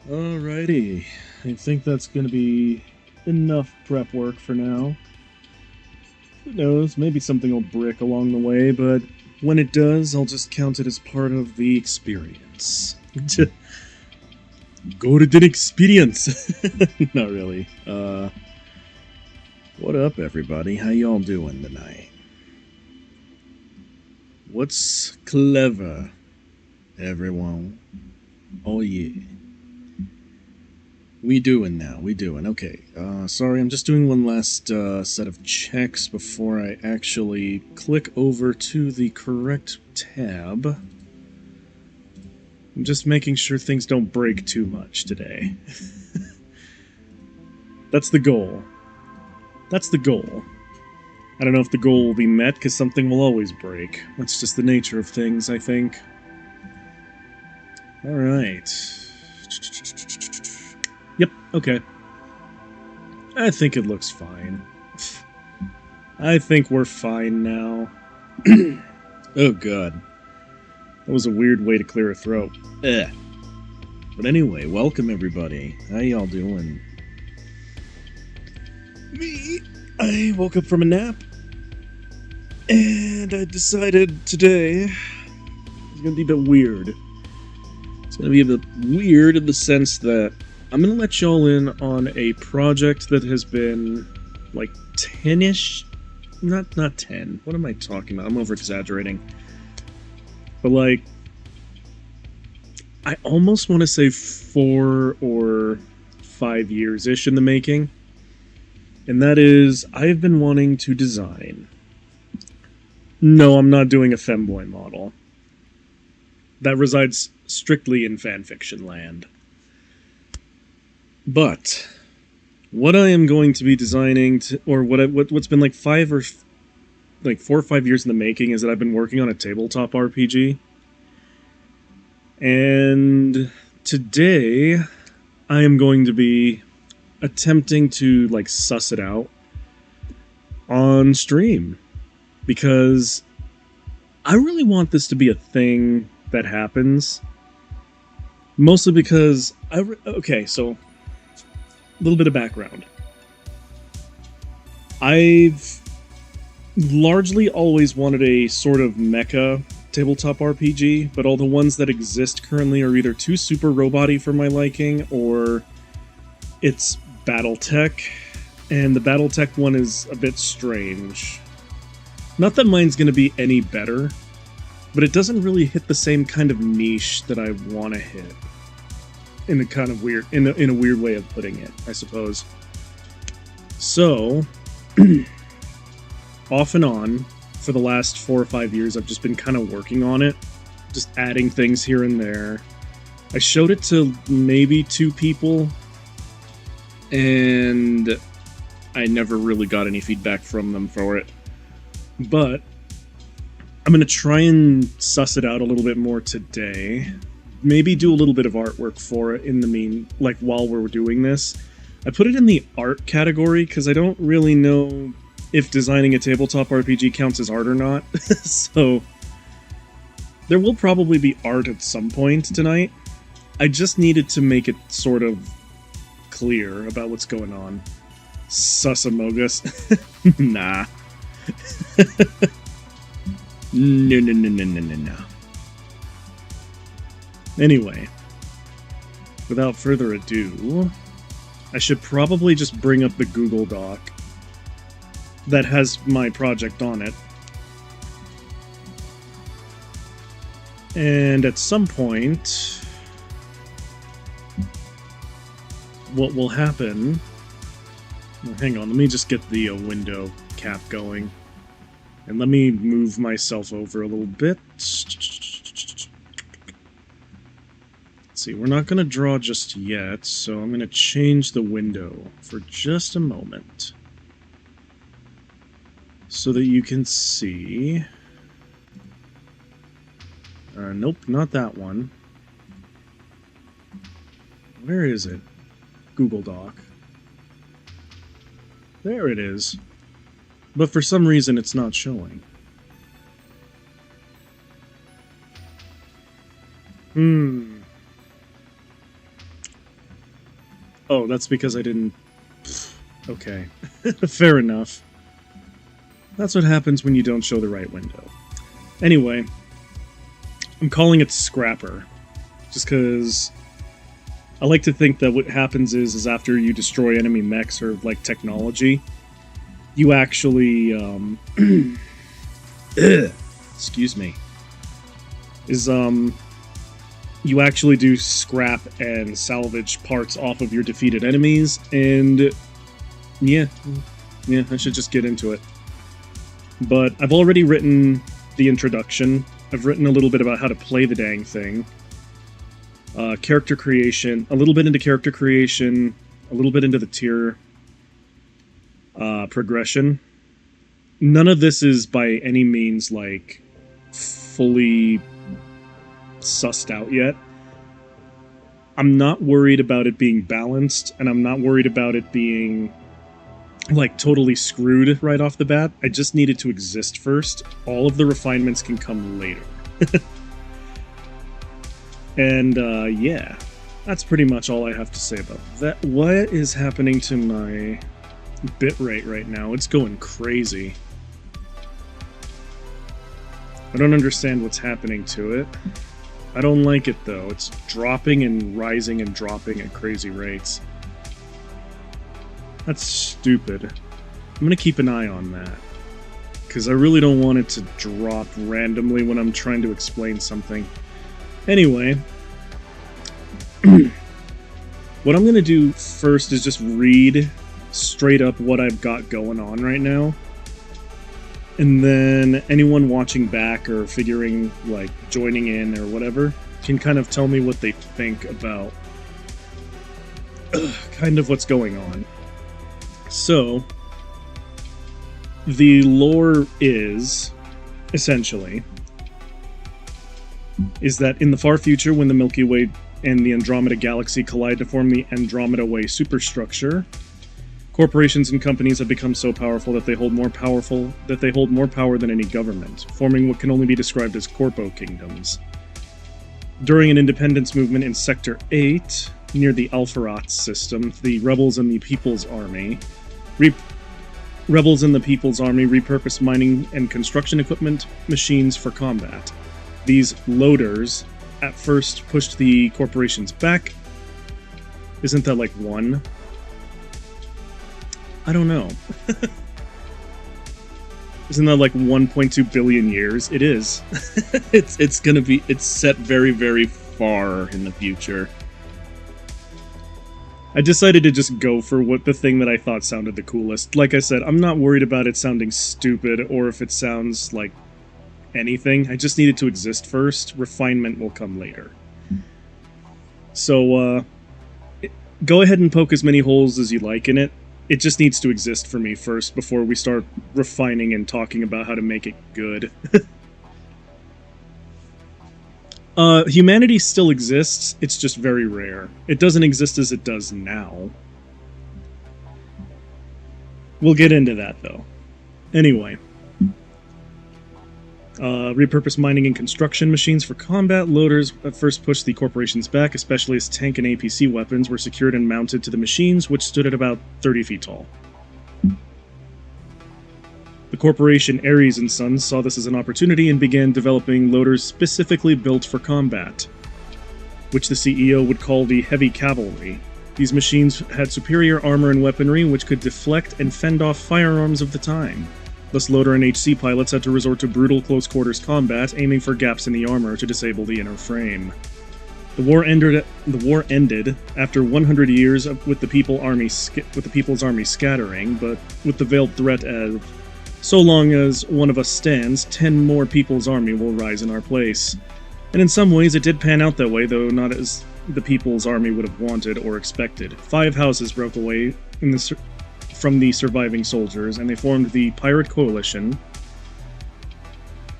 Alrighty, I think that's going to be enough prep work for now. Who knows, maybe something will brick along the way, but when it does, I'll just count it as part of the experience. Golden experience! Not really. What up, everybody? How y'all doing tonight? What's clever, everyone? Oh yeah. We doing now. We doing. Okay. Sorry, I'm just doing one last set of checks before I actually click over to the correct tab. I'm just making sure things don't break too much today. That's the goal. That's the goal. I don't know if the goal will be met, because something will always break. That's just the nature of things, I think. Alright. Yep, okay. I think it looks fine. I think we're fine now. Oh god. That was a weird way to clear a throat. Ugh. But anyway, welcome everybody. How y'all doing? Me? I woke up from a nap. And I decided today it's gonna be a bit weird. It's gonna be a bit weird in the sense that I'm gonna let y'all in on a project that has been like 10-ish, not 10. What am I talking about? I'm over exaggerating. But like, I almost want to say 4 or 5 years-ish in the making. And that is, I've been wanting to design. No, I'm not doing a femboy model. That resides strictly in fanfiction land. But what I am going to be designing, or what's been like 4 or 5 years in the making, is that I've been working on a tabletop RPG. And today, I am going to be attempting to like suss it out on stream, because I really want this to be a thing that happens. Mostly because okay, so a little bit of background. I've largely always wanted a sort of mecha tabletop RPG, but all the ones that exist currently are either too super robot-y for my liking, or it's Battletech, and the Battletech one is a bit strange. Not that mine's going to be any better, but it doesn't really hit the same kind of niche that I want to hit. In a kind of weird, in a weird way of putting it, I suppose. So, off and on, for the last 4 or 5 years, I've just been kind of working on it, just adding things here and there. I showed it to maybe 2 people, and I never really got any feedback from them for it. But I'm going to try and suss it out a little bit more today. Maybe do a little bit of artwork for it while we're doing this. I put it in the art category because I don't really know if designing a tabletop RPG counts as art or not. So there will probably be art at some point tonight. I just needed to make it sort of clear about what's going on. Susamogus. Nah. No. Anyway, without further ado, I should probably just bring up the Google Doc that has my project on it. And at some point, what will happen... Well, hang on, let me just get the window cap going. And let me move myself over a little bit. See, we're not going to draw just yet, so I'm going to change the window for just a moment so that you can see. Nope, not that one. Where is it? Google Doc. There it is. But for some reason it's not showing. Oh, that's because I didn't... Okay. Fair enough. That's what happens when you don't show the right window. Anyway, I'm calling it Scrapper. Just because I like to think that what happens is after you destroy enemy mechs or, like, technology, you actually, excuse me, you actually do scrap and salvage parts off of your defeated enemies, and yeah, I should just get into it. But I've already written the introduction. I've written a little bit about how to play the dang thing. Character creation, a little bit into character creation, a little bit into the tier progression. None of this is by any means, like, fully sussed out yet. I'm not worried about it being balanced, and I'm not worried about it being, like, totally screwed right off the bat. I just need it to exist first. All of the refinements can come later. And, yeah. That's pretty much all I have to say about that. What is happening to my bitrate right now? It's going crazy. I don't understand what's happening to it. I don't like it, though. It's dropping and rising and dropping at crazy rates. That's stupid. I'm gonna keep an eye on that. Because I really don't want it to drop randomly when I'm trying to explain something. Anyway, what I'm going to do first is just read straight up what I've got going on right now. And then anyone watching back or figuring, like, joining in or whatever, can kind of tell me what they think about kind of what's going on. So, the lore is, essentially, is that in the far future, when the Milky Way and the Andromeda Galaxy collide to form the Andromeda Way superstructure, corporations and companies have become so powerful that they hold more power than any government, forming what can only be described as corpo kingdoms. During an independence movement in Sector 8, near the Alpharat system, the rebels in the People's Army repurposed mining and construction equipment machines for combat. These loaders at first pushed the corporations back. Isn't that like one? I don't know. Isn't that like 1.2 billion years? It is. It's set very, very far in the future. I decided to just go for the thing that I thought sounded the coolest. Like I said, I'm not worried about it sounding stupid or if it sounds like anything. I just need it to exist first. Refinement will come later. So, go ahead and poke as many holes as you like in it. It just needs to exist for me first before we start refining and talking about how to make it good. Humanity still exists, it's just very rare. It doesn't exist as it does now. We'll get into that, though. Anyway. Repurposed mining and construction machines for combat. Loaders at first pushed the corporations back, especially as tank and APC weapons were secured and mounted to the machines, which stood at about 30 feet tall. The corporation Ares & Sons saw this as an opportunity and began developing loaders specifically built for combat, which the CEO would call the Heavy Cavalry. These machines had superior armor and weaponry which could deflect and fend off firearms of the time. Thus, loader and HC pilots had to resort to brutal close-quarters combat, aiming for gaps in the armor to disable the inner frame. The war ended after 100 years with the People's Army scattering, but with the veiled threat of, so long as one of us stands, 10 more People's Army will rise in our place. And in some ways it did pan out that way, though not as the People's Army would have wanted or expected. 5 houses broke away from the surviving soldiers, and they formed the Pirate Coalition,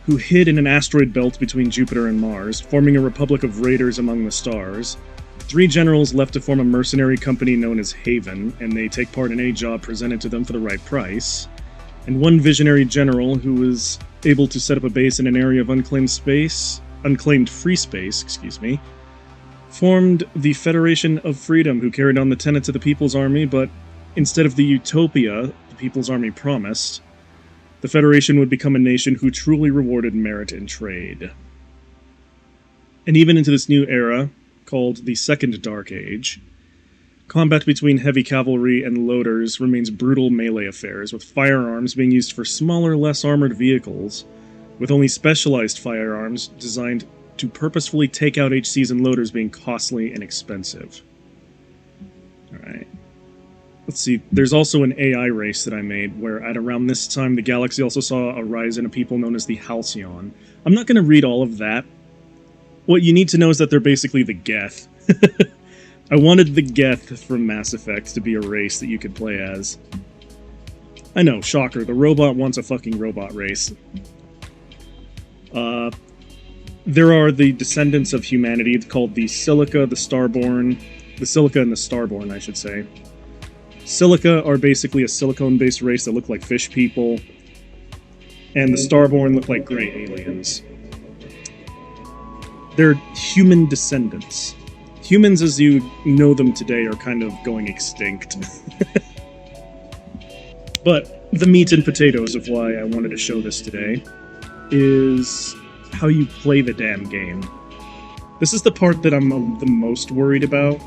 who hid in an asteroid belt between Jupiter and Mars, forming a republic of raiders among the stars. 3 generals left to form a mercenary company known as Haven, and they take part in any job presented to them for the right price. And 1 visionary general who was able to set up a base in an area of unclaimed free space, formed the Federation of Freedom, who carried on the tenets of the People's Army, but instead of the utopia the People's Army promised, the Federation would become a nation who truly rewarded merit in trade. And even into this new era, called the Second Dark Age, combat between heavy cavalry and loaders remains brutal melee affairs, with firearms being used for smaller, less armored vehicles, with only specialized firearms designed to purposefully take out HCs and loaders being costly and expensive. Alright. Let's see, there's also an AI race that I made, where at around this time the galaxy also saw a rise in a people known as the Halcyon. I'm not going to read all of that. What you need to know is that they're basically the Geth. I wanted the Geth from Mass Effect to be a race that you could play as. I know, shocker, the robot wants a fucking robot race. There are the descendants of humanity called the Silica, the Starborn... The Silica and the Starborn, I should say. Silica are basically a silicone-based race that look like fish people, and the Starborn look like gray aliens. They're human descendants. Humans as you know them today are kind of going extinct. But the meat and potatoes of why I wanted to show this today is how you play the damn game. This is the part that I'm the most worried about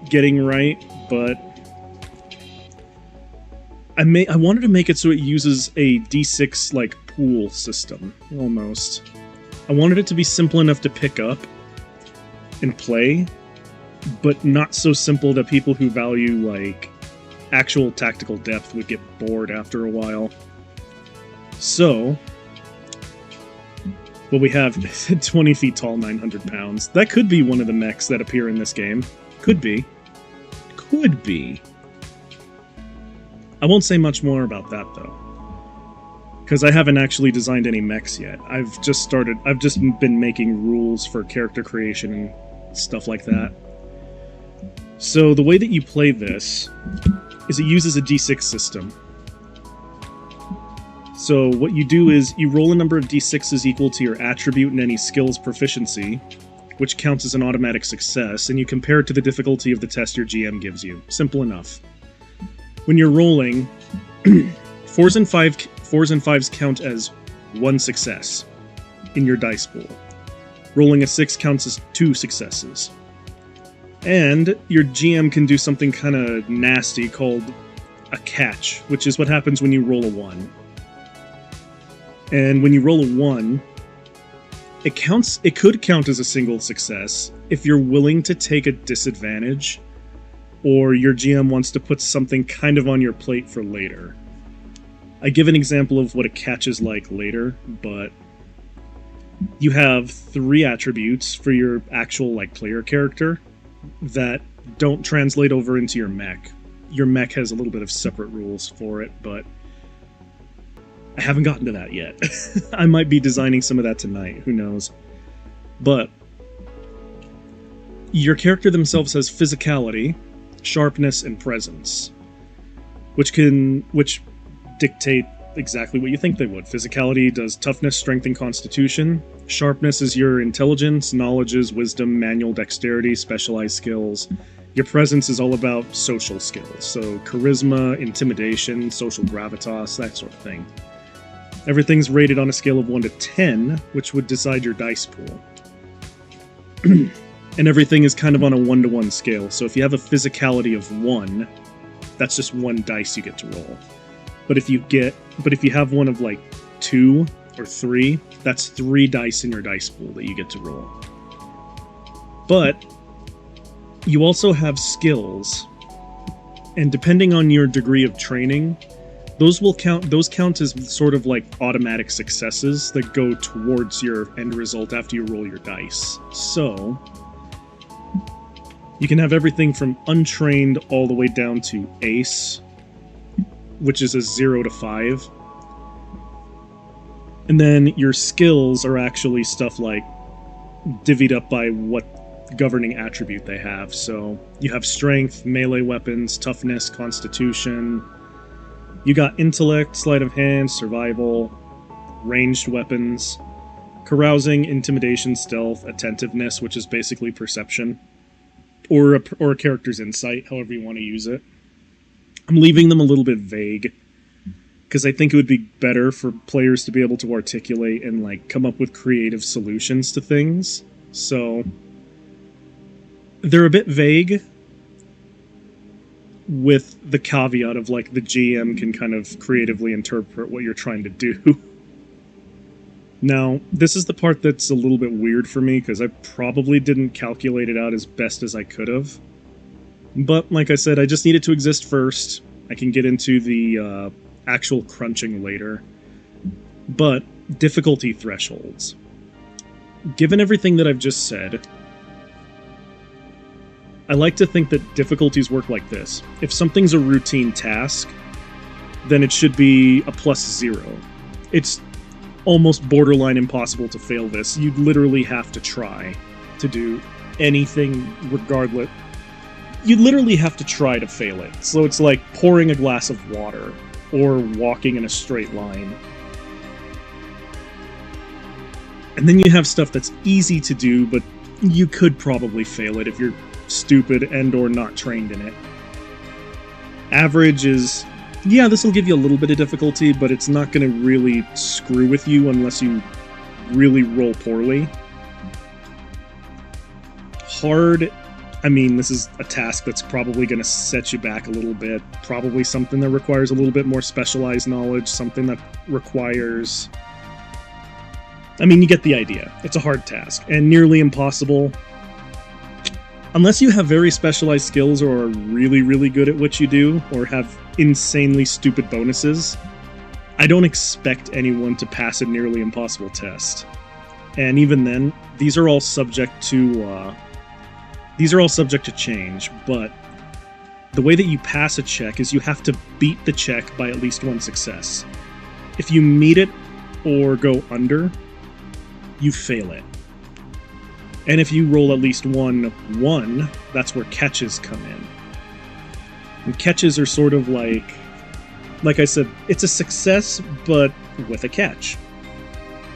getting right, but I wanted to make it so it uses a D6 like pool system, almost. I wanted it to be simple enough to pick up and play, but not so simple that people who value like actual tactical depth would get bored after a while. So, well, we have 20 feet tall, 900 pounds. That could be one of the mechs that appear in this game. Could be. Could be. I won't say much more about that, though, because I haven't actually designed any mechs yet. I've just been making rules for character creation and stuff like that. So the way that you play this is it uses a D6 system. So what you do is you roll a number of D6s equal to your attribute and any skill's proficiency, which counts as an automatic success, and you compare it to the difficulty of the test your GM gives you. Simple enough. When you're rolling, 4s and 5s count as one success in your dice pool. Rolling a 6 counts as 2 successes. And your GM can do something kind of nasty called a catch, which is what happens when you roll a 1. And when you roll a 1, it could count as a single success if you're willing to take a disadvantage, or your GM wants to put something kind of on your plate for later. I give an example of what a catch is like later, but you have 3 attributes for your actual like player character that don't translate over into your mech. Your mech has a little bit of separate rules for it, but I haven't gotten to that yet. I might be designing some of that tonight, who knows. But your character themselves has physicality, sharpness, and presence, which dictate exactly what you think they would. Physicality does toughness, strength, and constitution. Sharpness is your intelligence, knowledges, wisdom, manual dexterity, specialized skills. Your presence is all about social skills, so charisma, intimidation, social gravitas, that sort of thing. Everything's rated on a scale of 1 to 10, which would decide your dice pool. And everything is kind of on a 1-to-1 scale, so if you have a physicality of 1, that's just 1 dice you get to roll. But if you have one of like 2 or 3, that's 3 dice in your dice pool that you get to roll. But you also have skills, and depending on your degree of training, those count as sort of like automatic successes that go towards your end result after you roll your dice. So you can have everything from untrained all the way down to ace, which is a 0 to 5. And then your skills are actually stuff like divvied up by what governing attribute they have. So you have strength, melee weapons, toughness, constitution. You got intellect, sleight of hand, survival, ranged weapons, carousing, intimidation, stealth, attentiveness, which is basically perception. or a character's insight, however you want to use it. I'm leaving them a little bit vague because I think it would be better for players to be able to articulate and like come up with creative solutions to things. So they're a bit vague, with the caveat of like the GM can kind of creatively interpret what you're trying to do. Now, this is the part that's a little bit weird for me because I probably didn't calculate it out as best as I could have. But like I said, I just need it to exist first. I can get into the actual crunching later. But difficulty thresholds. Given everything that I've just said, I like to think that difficulties work like this. If something's a routine task, then it should be a +0. It's almost borderline impossible to fail this. You'd literally have to try to do anything regardless. You'd literally have to try to fail it. So it's like pouring a glass of water or walking in a straight line. And then you have stuff that's easy to do, but you could probably fail it if you're stupid and or not trained in it. Average is, yeah, this will give you a little bit of difficulty, but it's not going to really screw with you unless you really roll poorly. Hard, I mean, this is a task that's probably going to set you back a little bit. Probably something that requires a little bit more specialized knowledge, something that requires... I mean, you get the idea. It's a hard task, and nearly impossible. Unless you have very specialized skills or are really, really good at what you do, or have insanely stupid bonuses, I don't expect anyone to pass a nearly impossible test. And even then, these are all subject to change, but the way that you pass a check is you have to beat the check by at least one success. If you meet it or go under, you fail it. And if you roll at least 1, that's where catches come in. And catches are sort of like I said, it's a success, but with a catch.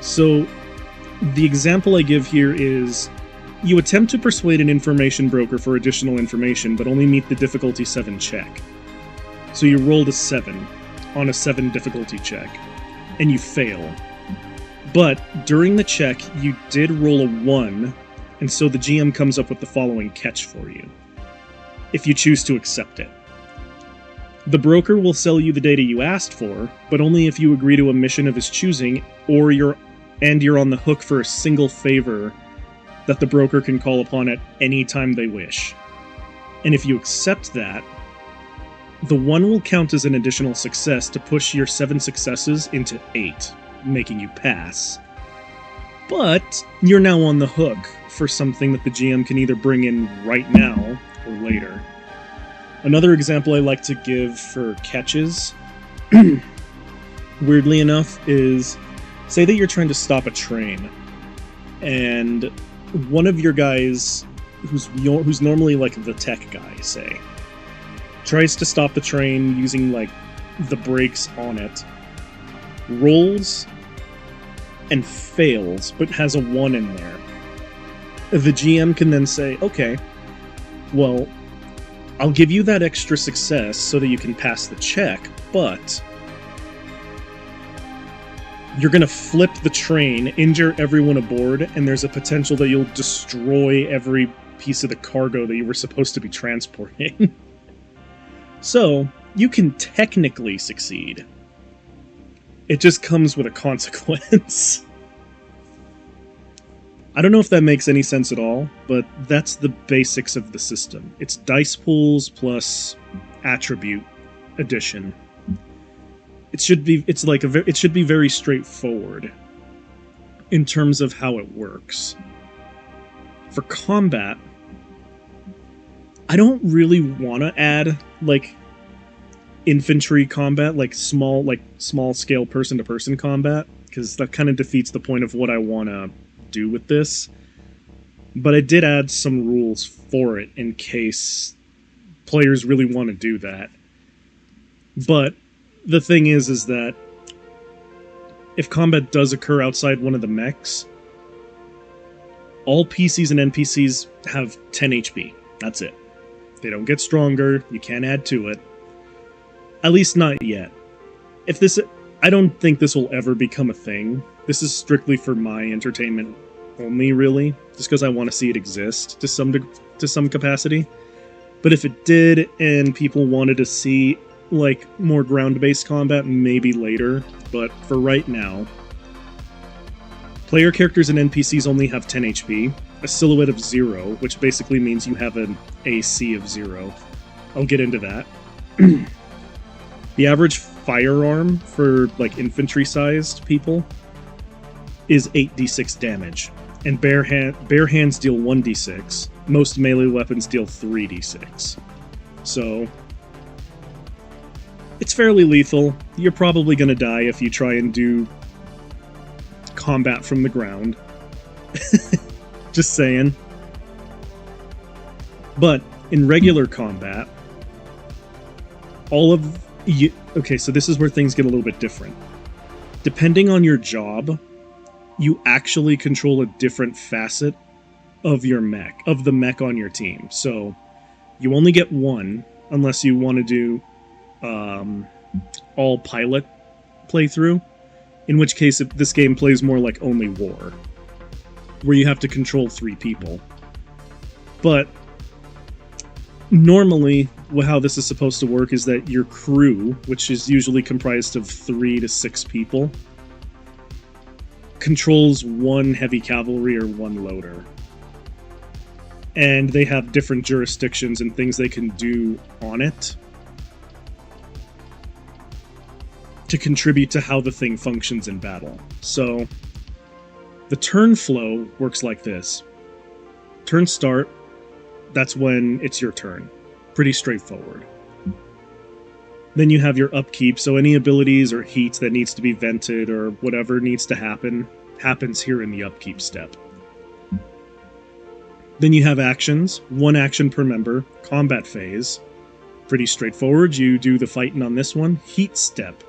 So, the example I give here is, you attempt to persuade an information broker for additional information, but only meet the difficulty 7 check. So you rolled a 7 on a 7 difficulty check, and you fail. But during the check, you did roll a 1, and so the GM comes up with the following catch for you, if you choose to accept it. The broker will sell you the data you asked for, but only if you agree to a mission of his choosing, or you're on the hook for a single favor that the broker can call upon at any time they wish. And if you accept that, the 1 will count as an additional success to push your 7 successes into 8, making you pass. But you're now on the hook for something that the GM can either bring in right now or later. Another example I like to give for catches, weirdly enough, is say that you're trying to stop a train, and one of your guys, who's normally like the tech guy, say, tries to stop the train using like the brakes on it, rolls and fails, but has a 1 in there. The GM can then say, okay, well, I'll give you that extra success so that you can pass the check, but you're going to flip the train, injure everyone aboard, and there's a potential that you'll destroy every piece of the cargo that you were supposed to be transporting. So, you can technically succeed. It just comes with a consequence. I don't know if that makes any sense at all, but that's the basics of the system. It's dice pools plus attribute addition. It should be very straightforward in terms of how it works. For combat, I don't really want to add like infantry combat, like small scale person to person combat, because that kind of defeats the point of what I want to do with this. But I did add some rules for it in case players really want to do that. But the thing is that if combat does occur outside one of the mechs, all PCs and NPCs have 10 HP. That's it. They don't get stronger. You can't add to it. At least not yet. I don't think this will ever become a thing. This is strictly for my entertainment only, really, just because I want to see it exist to some capacity. But if it did, and people wanted to see like more ground-based combat, maybe later. But for right now, player characters and NPCs only have 10 HP, a silhouette of 0, which basically means you have an AC of 0. I'll get into that. The average firearm for like infantry-sized people is 8d6 damage, and bare hands deal 1d6. Most melee weapons deal 3d6. So it's fairly lethal. You're probably going to die if you try and do combat from the ground. Just saying. But in regular combat, okay, so this is where things get a little bit different. Depending on your job, you actually control a different facet of your mech, of the mech on your team. So you only get one unless you want to do all pilot playthrough, in which case this game plays more like only war, where you have to control 3 people. But normally, how this is supposed to work is that your crew, which is usually comprised of 3 to 6 people, controls 1 heavy cavalry or 1 loader. And they have different jurisdictions and things they can do on it to contribute to how the thing functions in battle. So the turn flow works like this. Turn start, that's when it's your turn. Pretty straightforward. Then you have your upkeep, so any abilities or heat that needs to be vented or whatever needs to happen, happens here in the upkeep step. Then you have actions, 1 action per member, combat phase. Pretty straightforward, you do the fighting on this one. Heat step.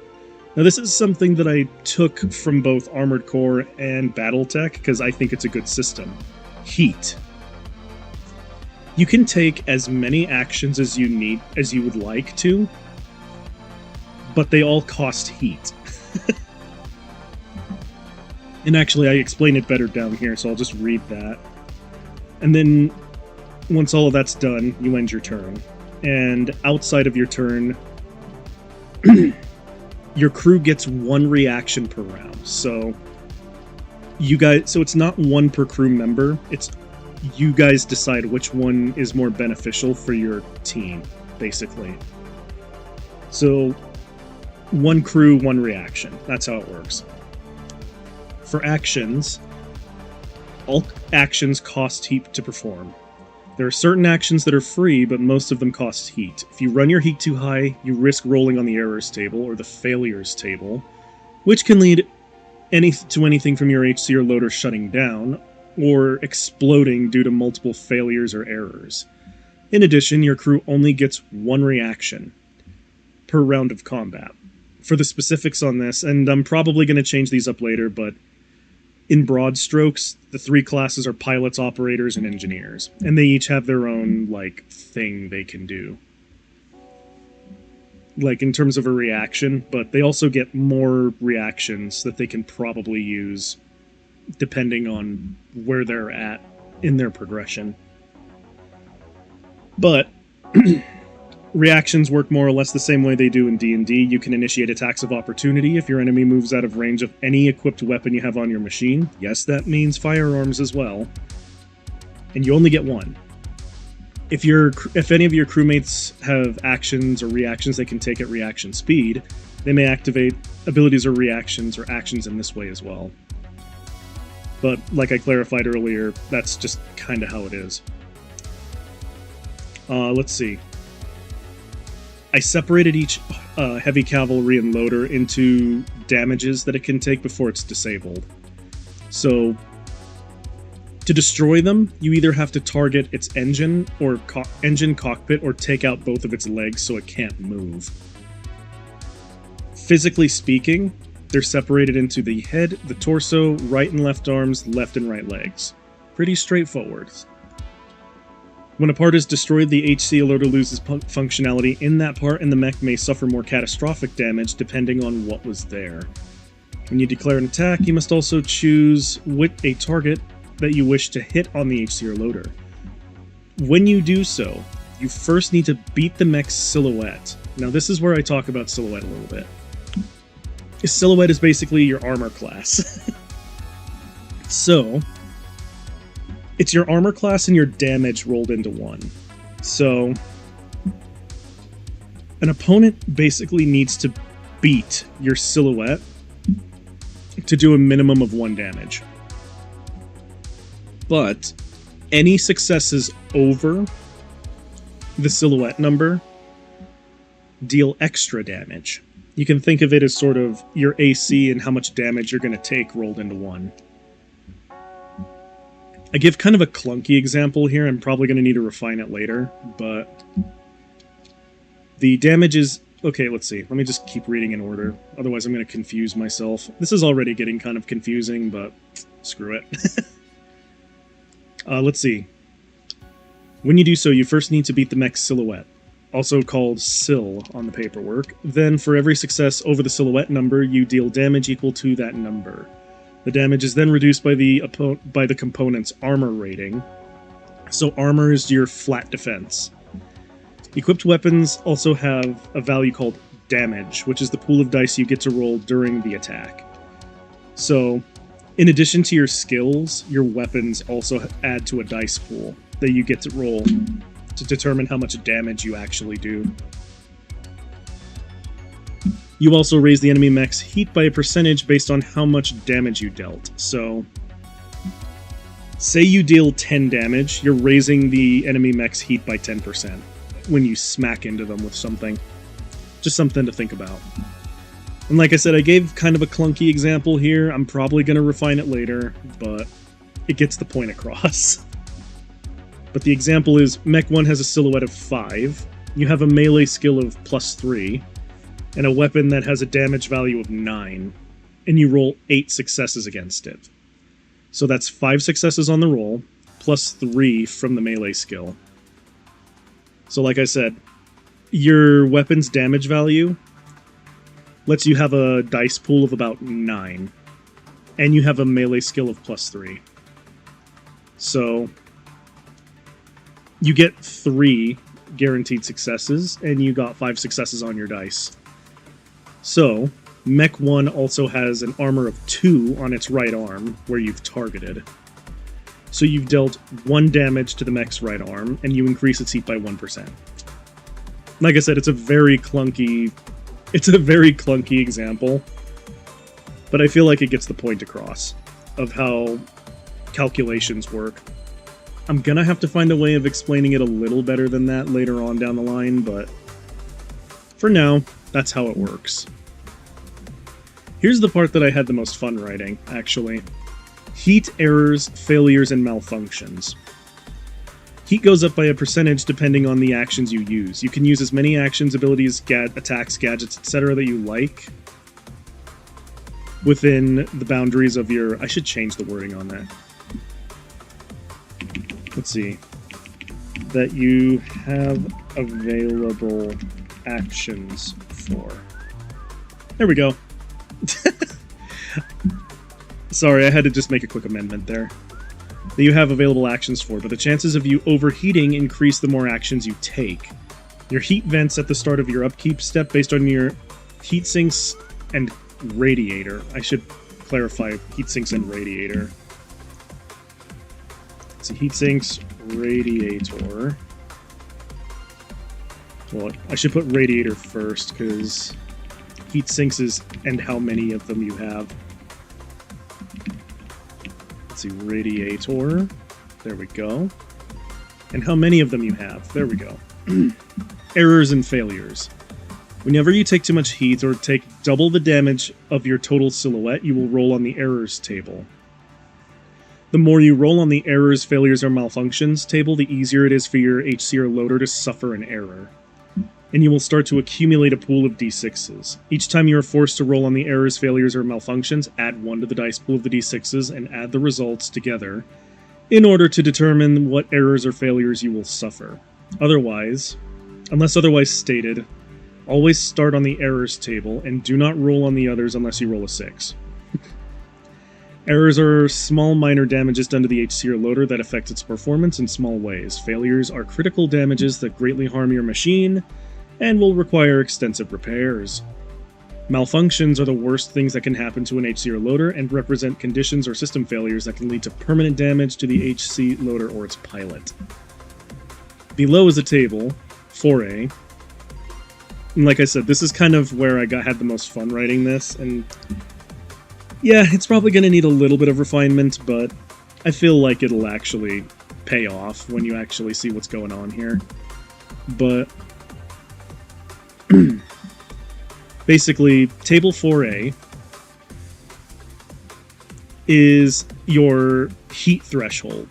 Now this is something that I took from both Armored Core and Battletech, because I think it's a good system. Heat. You can take as many actions as you would like to, but they all cost heat. And actually, I explain it better down here, so I'll just read that. And then, once all of that's done, you end your turn. And outside of your turn, your crew gets 1 reaction per round. So it's not 1 per crew member, it's you guys decide which one is more beneficial for your team, basically. So 1 crew, 1 reaction. That's how it works. For actions, all actions cost heat to perform. There are certain actions that are free, but most of them cost heat. If you run your heat too high, you risk rolling on the errors table, or the failures table, which can lead to anything from your HC or loader shutting down, or exploding due to multiple failures or errors. In addition, your crew only gets 1 reaction per round of combat. For the specifics on this, and I'm probably going to change these up later, but in broad strokes, the 3 classes are pilots, operators, and engineers, and they each have their own, thing they can do. In terms of a reaction, but they also get more reactions that they can probably use depending on where they're at in their progression. But reactions work more or less the same way they do in D&D. You can initiate attacks of opportunity if your enemy moves out of range of any equipped weapon you have on your machine. Yes, that means firearms as well. And you only get 1. If any of your crewmates have actions or reactions they can take at reaction speed, they may activate abilities or reactions or actions in this way as well. But like I clarified earlier, that's just kind of how it is. Let's see. I separated each heavy cavalry and loader into damages that it can take before it's disabled. So, to destroy them, you either have to target its engine or engine cockpit or take out both of its legs so it can't move. Physically speaking, they're separated into the head, the torso, right and left arms, left and right legs. Pretty straightforward. When a part is destroyed, the HC alerter loses functionality in that part, and the mech may suffer more catastrophic damage depending on what was there. When you declare an attack, you must also choose a target that you wish to hit on the HC loader. When you do so, you first need to beat the mech's silhouette. Now this is where I talk about silhouette a little bit. Silhouette is basically your armor class. So, it's your armor class and your damage rolled into one. So, an opponent basically needs to beat your silhouette to do a minimum of 1 damage. But any successes over the silhouette number deal extra damage. You can think of it as sort of your AC and how much damage you're going to take rolled into one. I give kind of a clunky example here. I'm probably going to need to refine it later, but the damage is... Okay, let's see. Let me just keep reading in order. Otherwise, I'm going to confuse myself. This is already getting kind of confusing, but screw it. Let's see. When you do so, you first need to beat the mech's silhouette, also called Sil on the paperwork. Then, for every success over the silhouette number, you deal damage equal to that number. The damage is then reduced by the component's armor rating. So armor is your flat defense. Equipped weapons also have a value called damage, which is the pool of dice you get to roll during the attack. So, in addition to your skills, your weapons also add to a dice pool that you get to roll to determine how much damage you actually do. You also raise the enemy mech's heat by a percentage based on how much damage you dealt. So, say you deal 10 damage, you're raising the enemy mech's heat by 10% when you smack into them with something. Just something to think about. And like I said, I gave kind of a clunky example here. I'm probably going to refine it later, but it gets the point across. But the example is, Mech 1 has a silhouette of 5, you have a melee skill of +3, and a weapon that has a damage value of 9, and you roll 8 successes against it. So that's 5 successes on the roll, plus 3 from the melee skill. So like I said, your weapon's damage value lets you have a dice pool of about 9, and you have a melee skill of +3. So you get 3 guaranteed successes, and you got 5 successes on your dice. So, Mech 1 also has an armor of 2 on its right arm, where you've targeted. So you've dealt 1 damage to the mech's right arm, and you increase its heat by 1%. Like I said, it's a very clunky example, but I feel like it gets the point across of how calculations work. I'm gonna have to find a way of explaining it a little better than that later on down the line, but for now, that's how it works. Here's the part that I had the most fun writing, actually. Heat, errors, failures, and malfunctions. Heat goes up by a percentage depending on the actions you use. You can use as many actions, abilities, attacks, gadgets, etc. that you like within the boundaries of your... I should change the wording on that. Let's see. That you have available actions for. There we go. Sorry, I had to just make a quick amendment there. That you have available actions for, but the chances of you overheating increase the more actions you take. Your heat vents at the start of your upkeep step based on your heat sinks and radiator. I should clarify heat sinks and radiator. So heat sinks, radiator. Well, I should put radiator first, because heat sinks is and how many of them you have. Let's see, radiator. There we go. And how many of them you have. There we go. Errors and failures. Whenever you take too much heat or take double the damage of your total silhouette, you will roll on the errors table. The more you roll on the errors, failures, or malfunctions table, the easier it is for your HC or loader to suffer an error. And you will start to accumulate a pool of d6s. Each time you are forced to roll on the errors, failures, or malfunctions, add 1 to the dice pool of the d6s and add the results together in order to determine what errors or failures you will suffer. Otherwise, unless otherwise stated, always start on the errors table and do not roll on the others unless you roll a 6. Errors are small minor damages done to the HC or loader that affect its performance in small ways. Failures are critical damages that greatly harm your machine and will require extensive repairs. Malfunctions are the worst things that can happen to an HC or loader and represent conditions or system failures that can lead to permanent damage to the HC loader or its pilot. Below is a table, 4A. And like I said, this is kind of where I had the most fun writing this, and yeah, it's probably going to need a little bit of refinement, but I feel like it'll actually pay off when you actually see what's going on here. But basically, table 4A is your heat threshold.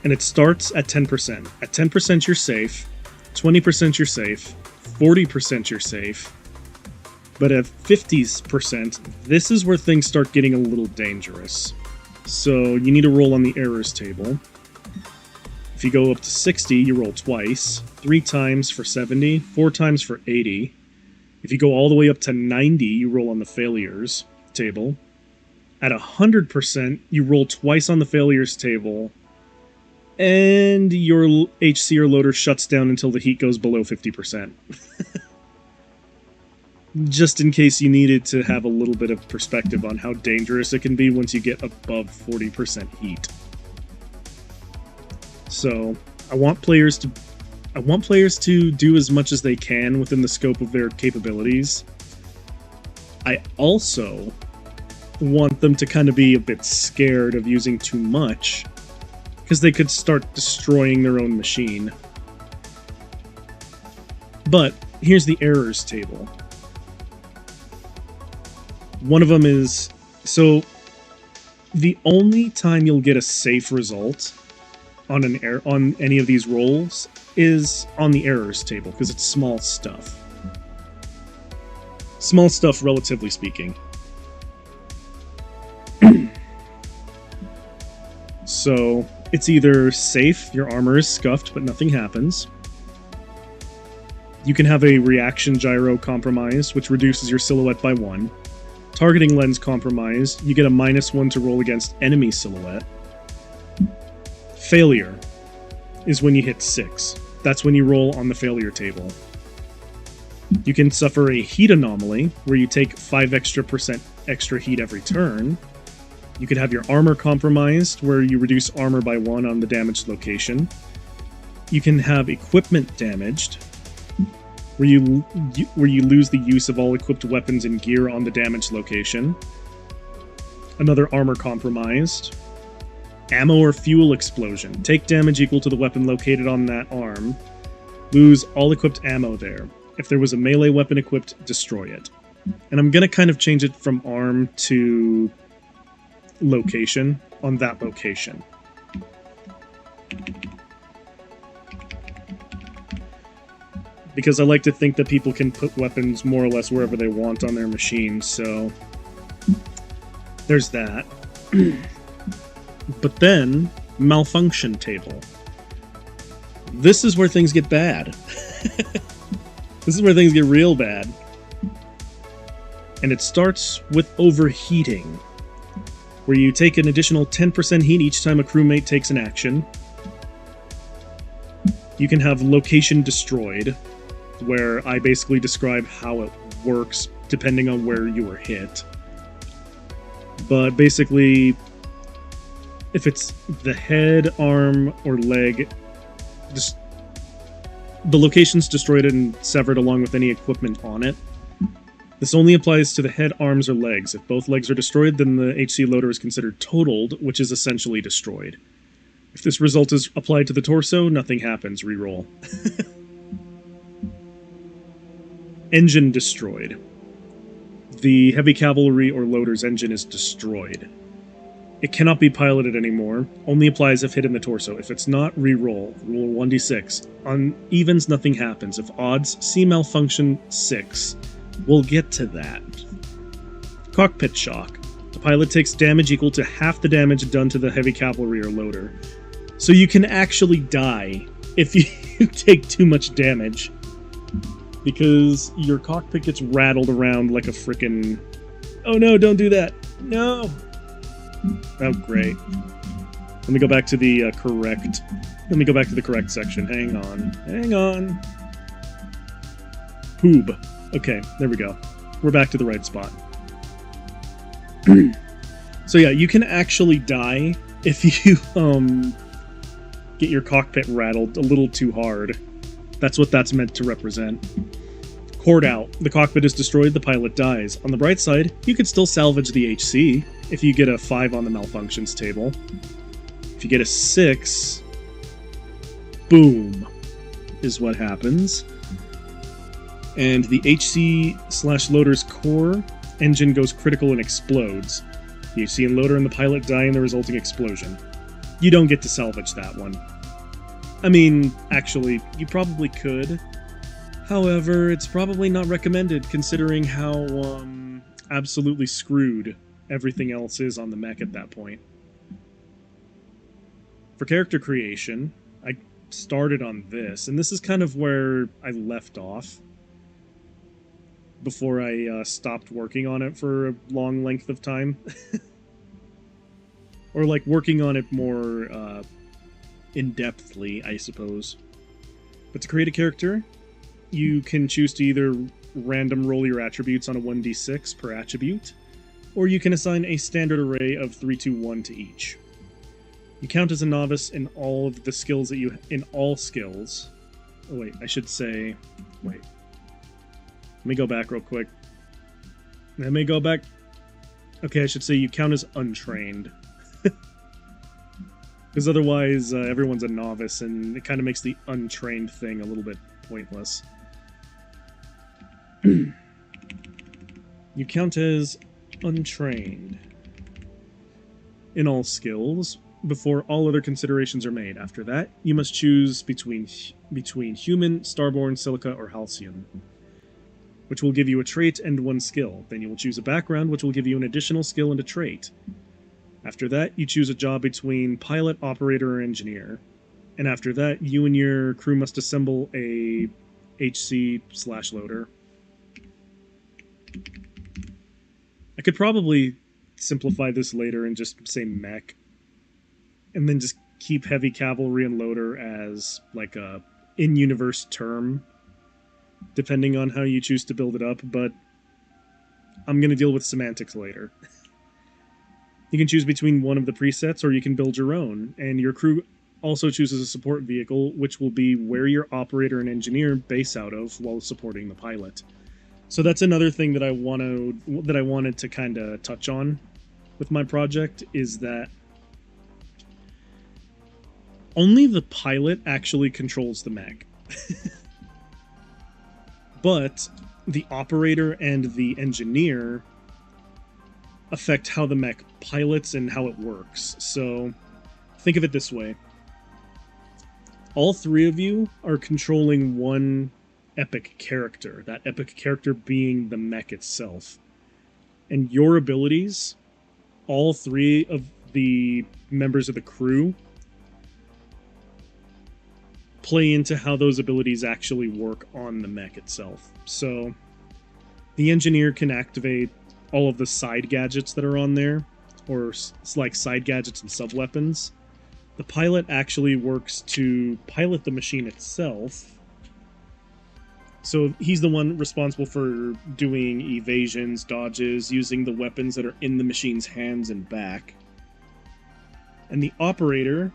And it starts at 10%. At 10% you're safe, 20% you're safe, 40% you're safe. But at 50%, this is where things start getting a little dangerous. So you need to roll on the errors table. If you go up to 60, you roll twice, 3 times for 70, 4 times for 80. If you go all the way up to 90, you roll on the failures table. At 100%, you roll twice on the failures table, and your HC or loader shuts down until the heat goes below 50%. Just in case you needed to have a little bit of perspective on how dangerous it can be once you get above 40% heat. So, I want players to do as much as they can within the scope of their capabilities. I also want them to kind of be a bit scared of using too much, because they could start destroying their own machine. But here's the errors table. One of them is, so the only time you'll get a safe result on on any of these rolls is on the errors table, because it's small stuff. Small stuff, relatively speaking. So it's either safe, your armor is scuffed, but nothing happens. You can have a reaction gyro compromised, which reduces your silhouette by 1. Targeting lens compromised, you get a -1 to roll against enemy silhouette. Failure is when you hit 6. That's when you roll on the failure table. You can suffer a heat anomaly, where you take 5% extra heat every turn. You could have your armor compromised, where you reduce armor by 1 on the damaged location. You can have equipment damaged, where you lose the use of all equipped weapons and gear on the damaged location. Another armor compromised. Ammo or fuel explosion. Take damage equal to the weapon located on that arm. Lose all equipped ammo there. If there was a melee weapon equipped, destroy it. And I'm going to kind of change it from arm to location on that location. Because I like to think that people can put weapons more or less wherever they want on their machine, so there's that. But then, malfunction table. This is where things get bad. This is where things get real bad. And it starts with overheating, where you take an additional 10% heat each time a crewmate takes an action. You can have location destroyed, where I basically describe how it works depending on where you were hit. But basically, if it's the head, arm, or leg, the location's destroyed and severed along with any equipment on it. This only applies to the head, arms, or legs. If both legs are destroyed, then the HC loader is considered totaled, which is essentially destroyed. If this result is applied to the torso, nothing happens. Reroll. Engine destroyed. The heavy cavalry or loader's engine is destroyed. It cannot be piloted anymore. Only applies if hit in the torso. If it's not, re-roll. Roll 1d6. On evens, nothing happens. If odds, see malfunction 6. We'll get to that. Cockpit shock. The pilot takes damage equal to half the damage done to the heavy cavalry or loader. So you can actually die if you take too much damage, because your cockpit gets rattled around like a frickin'... Oh no, don't do that! No! Oh, great. Let me go back to the correct... Let me go back to the correct section. Hang on. Hang on. Poob. Okay, there we go. We're back to the right spot. So yeah, you can actually die if you get your cockpit rattled a little too hard. That's what that's meant to represent. Cord out. The cockpit is destroyed, the pilot dies. On the bright side, you could still salvage the HC if you get a 5 on the malfunctions table. If you get a 6, boom, is what happens. And the HC/loader's core engine goes critical and explodes. The HC and loader and the pilot die in the resulting explosion. You don't get to salvage that one. I mean, actually, you probably could. However, it's probably not recommended considering how absolutely screwed everything else is on the mech at that point. For character creation, I started on this, and this is kind of where I left off before I stopped working on it for a long length of time. Or like working on it more in-depthly, I suppose. But to create a character, you can choose to either random roll your attributes on a 1d6 per attribute, or you can assign a standard array of 3, 2, 1 to each. You count as a novice in all of the skills that you... in all skills. Oh wait, I should say... Wait. Let me go back real quick. Let me go back... Okay, I should say you count as untrained. Because otherwise, everyone's a novice, and it kind of makes the untrained thing a little bit pointless. You count as untrained in all skills before all other considerations are made. After that, you must choose between human, starborn, silica, or halcyon, which will give you a trait and 1 skill. Then you will choose a background, which will give you an additional skill and a trait. After that, you choose a job between pilot, operator, or engineer. And after that, you and your crew must assemble a HC/loader. I could probably simplify this later and just say mech. And then just keep heavy cavalry and loader as like a in-universe term, depending on how you choose to build it up, but I'm going to deal with semantics later. You can choose between one of the presets, or you can build your own, and your crew also chooses a support vehicle, which will be where your operator and engineer base out of while supporting the pilot. So that's another thing that I wanted to kind of touch on with my project, is that only the pilot actually controls the mech. But the operator and the engineer affect how the mech pilots and how it works. So think of it this way. All 3 of you are controlling one epic character, that epic character being the mech itself. And your abilities, all 3 of the members of the crew, play into how those abilities actually work on the mech itself. So the engineer can activate all of the side gadgets that are on there, or like side gadgets and sub-weapons. The pilot actually works to pilot the machine itself. So he's the one responsible for doing evasions, dodges, using the weapons that are in the machine's hands and back. And the operator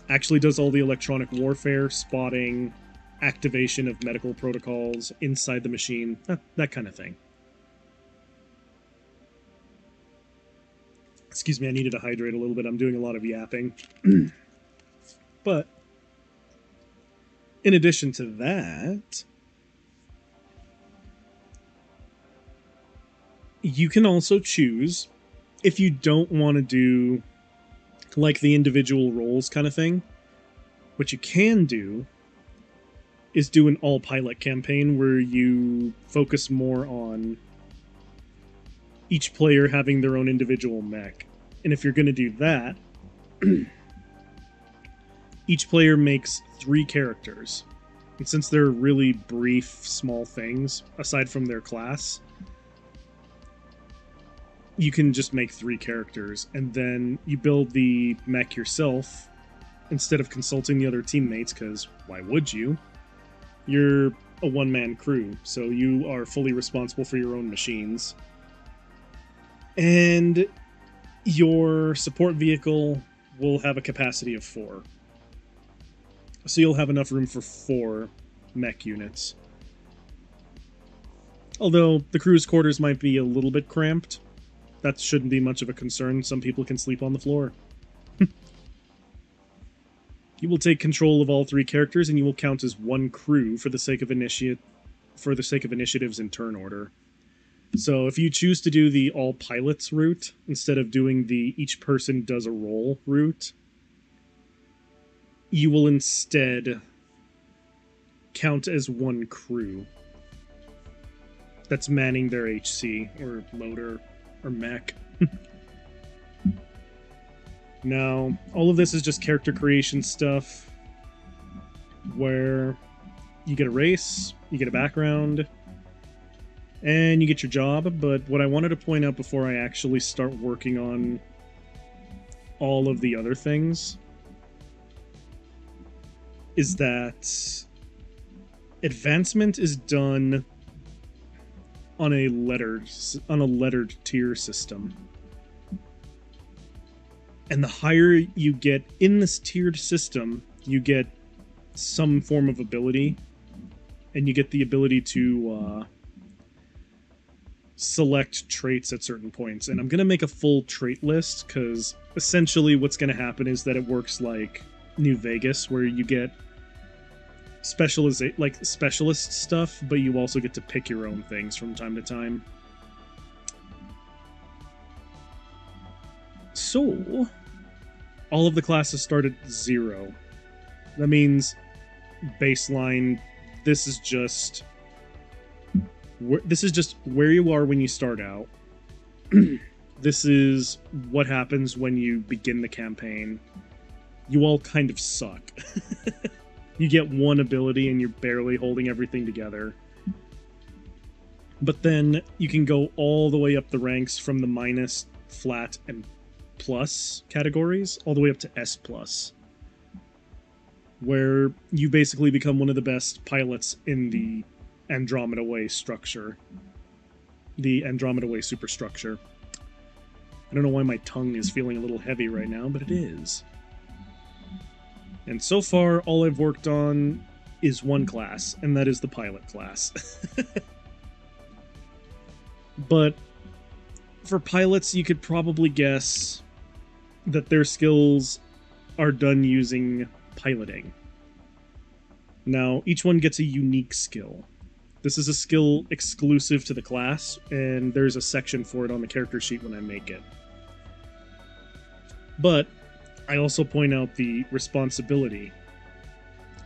actually does all the electronic warfare, spotting, activation of medical protocols inside the machine, that kind of thing. Excuse me, I needed to hydrate a little bit. I'm doing a lot of yapping. But in addition to that, you can also choose, if you don't want to do like the individual roles kind of thing, what you can do is do an all-pilot campaign where you focus more on each player having their own individual mech. And if you're going to do that, each player makes 3 characters. And since they're really brief, small things, aside from their class, you can just make 3 characters, and then you build the mech yourself instead of consulting the other teammates, because why would you? You're a one-man crew, so you are fully responsible for your own machines. And your support vehicle will have a capacity of 4. So you'll have enough room for 4 mech units. Although the crew's quarters might be a little bit cramped, that shouldn't be much of a concern. Some people can sleep on the floor. You will take control of all 3 characters, and you will count as 1 crew for the sake of initiatives in turn order. So if you choose to do the all pilots route instead of doing the each person does a role route, you will instead count as 1 crew that's manning their HC or loader or mech. Now, all of this is just character creation stuff where you get a race, you get a background, and you get your job. But what I wanted to point out before I actually start working on all of the other things is that advancement is done on a lettered tier system. And the higher you get in this tiered system, you get some form of ability, and you get the ability to select traits at certain points. And I'm going to make a full trait list, because essentially what's going to happen is that it works like New Vegas, where you get specialist stuff, but you also get to pick your own things from time to time. So, all of the classes start at 0. That means baseline. This is just where you are when you start out. This is what happens when you begin the campaign. You all kind of suck. You get 1 ability and you're barely holding everything together. But then you can go all the way up the ranks from the minus, flat, and plus categories, all the way up to S+, where you basically become one of the best pilots in the Andromeda Way structure. The Andromeda Way superstructure. I don't know why my tongue is feeling a little heavy right now, but it is. And so far, all I've worked on is 1 class, and that is the pilot class. But for pilots, you could probably guess that their skills are done using piloting. Now, each one gets a unique skill. This is a skill exclusive to the class, and there's a section for it on the character sheet when I make it. But I also point out the responsibility.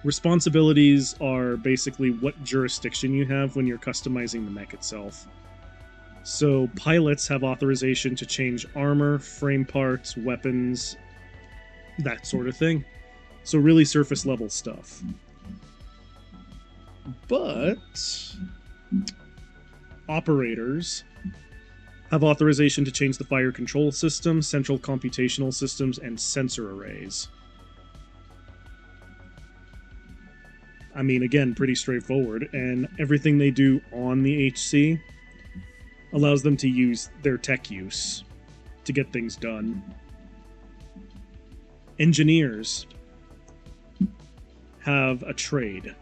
Responsibilities are basically what jurisdiction you have when you're customizing the mech itself. So pilots have authorization to change armor, frame parts, weapons, that sort of thing. So really surface level stuff. But operators have authorization to change the fire control system, central computational systems, and sensor arrays. I mean, again, pretty straightforward, and everything they do on the HC allows them to use their tech use to get things done. Engineers have a trade,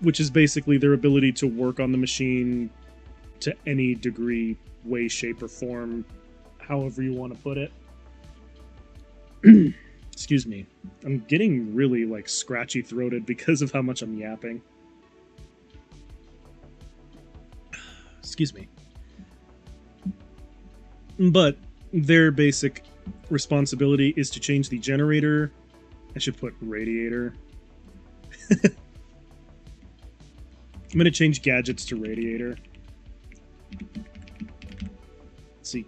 which is basically their ability to work on the machine to any degree, way, shape, or form, however you want to put it. Excuse me. I'm getting really, scratchy-throated because of how much I'm yapping. Excuse me. But their basic responsibility is to change the generator. I should put radiator. I'm going to change gadgets to radiator. Let's see,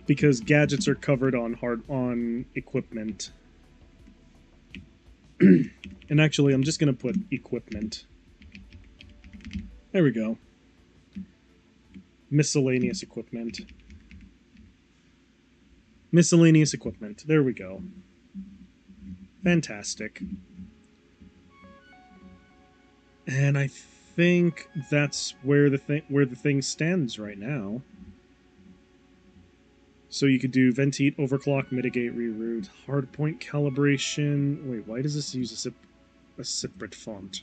because gadgets are covered on equipment. And actually, I'm just gonna put equipment. There we go. Miscellaneous equipment. Miscellaneous equipment. There we go. Fantastic. And I think that's where the thing stands right now. So you could do venteat, overclock, mitigate, reroute, hardpoint calibration. Wait, why does this use a separate font?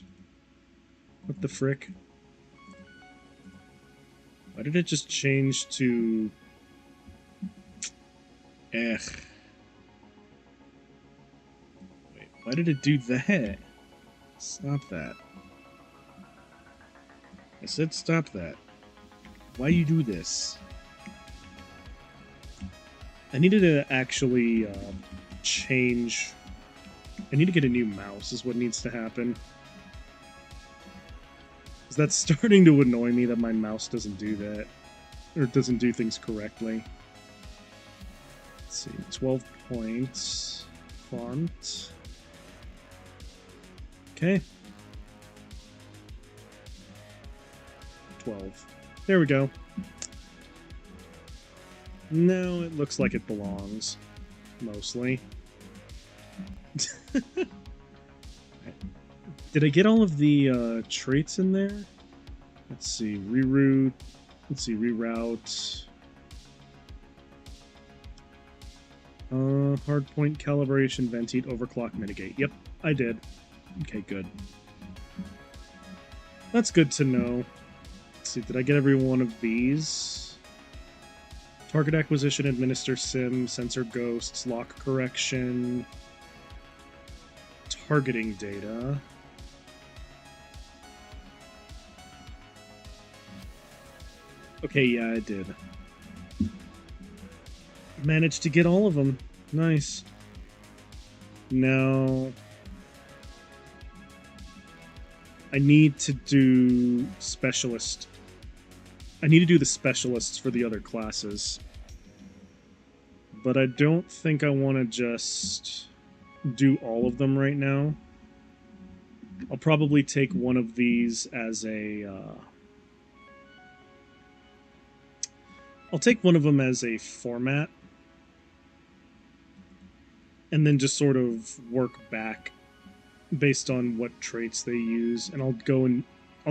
What the frick? Why did it just change to... Wait, why did it do that? Stop that. I said stop that. Why you do this? I needed to actually change... I need to get a new mouse is what needs to happen. Because that's starting to annoy me that my mouse doesn't do that. Or doesn't do things correctly. Let's see, 12 points. Font. Okay. 12. There we go. No, it looks like it belongs. Mostly. Did I get all of the traits in there? Let's see, reroute. Let's see, reroute. Hardpoint calibration, venteat, overclock, mitigate. Yep, I did. Okay, good. That's good to know. Let's see, did I get every one of these? Target acquisition, administer sim, sensor ghosts, lock correction, targeting data. Okay, yeah, I did. Managed to get all of them. Nice. Now... I need to do specialist. I need to do the specialists for the other classes. But I don't think I want to just do all of them right now. I'll probably take one of these as a... I'll take one of them as a format. And then just sort of work back based on what traits they use. And I'll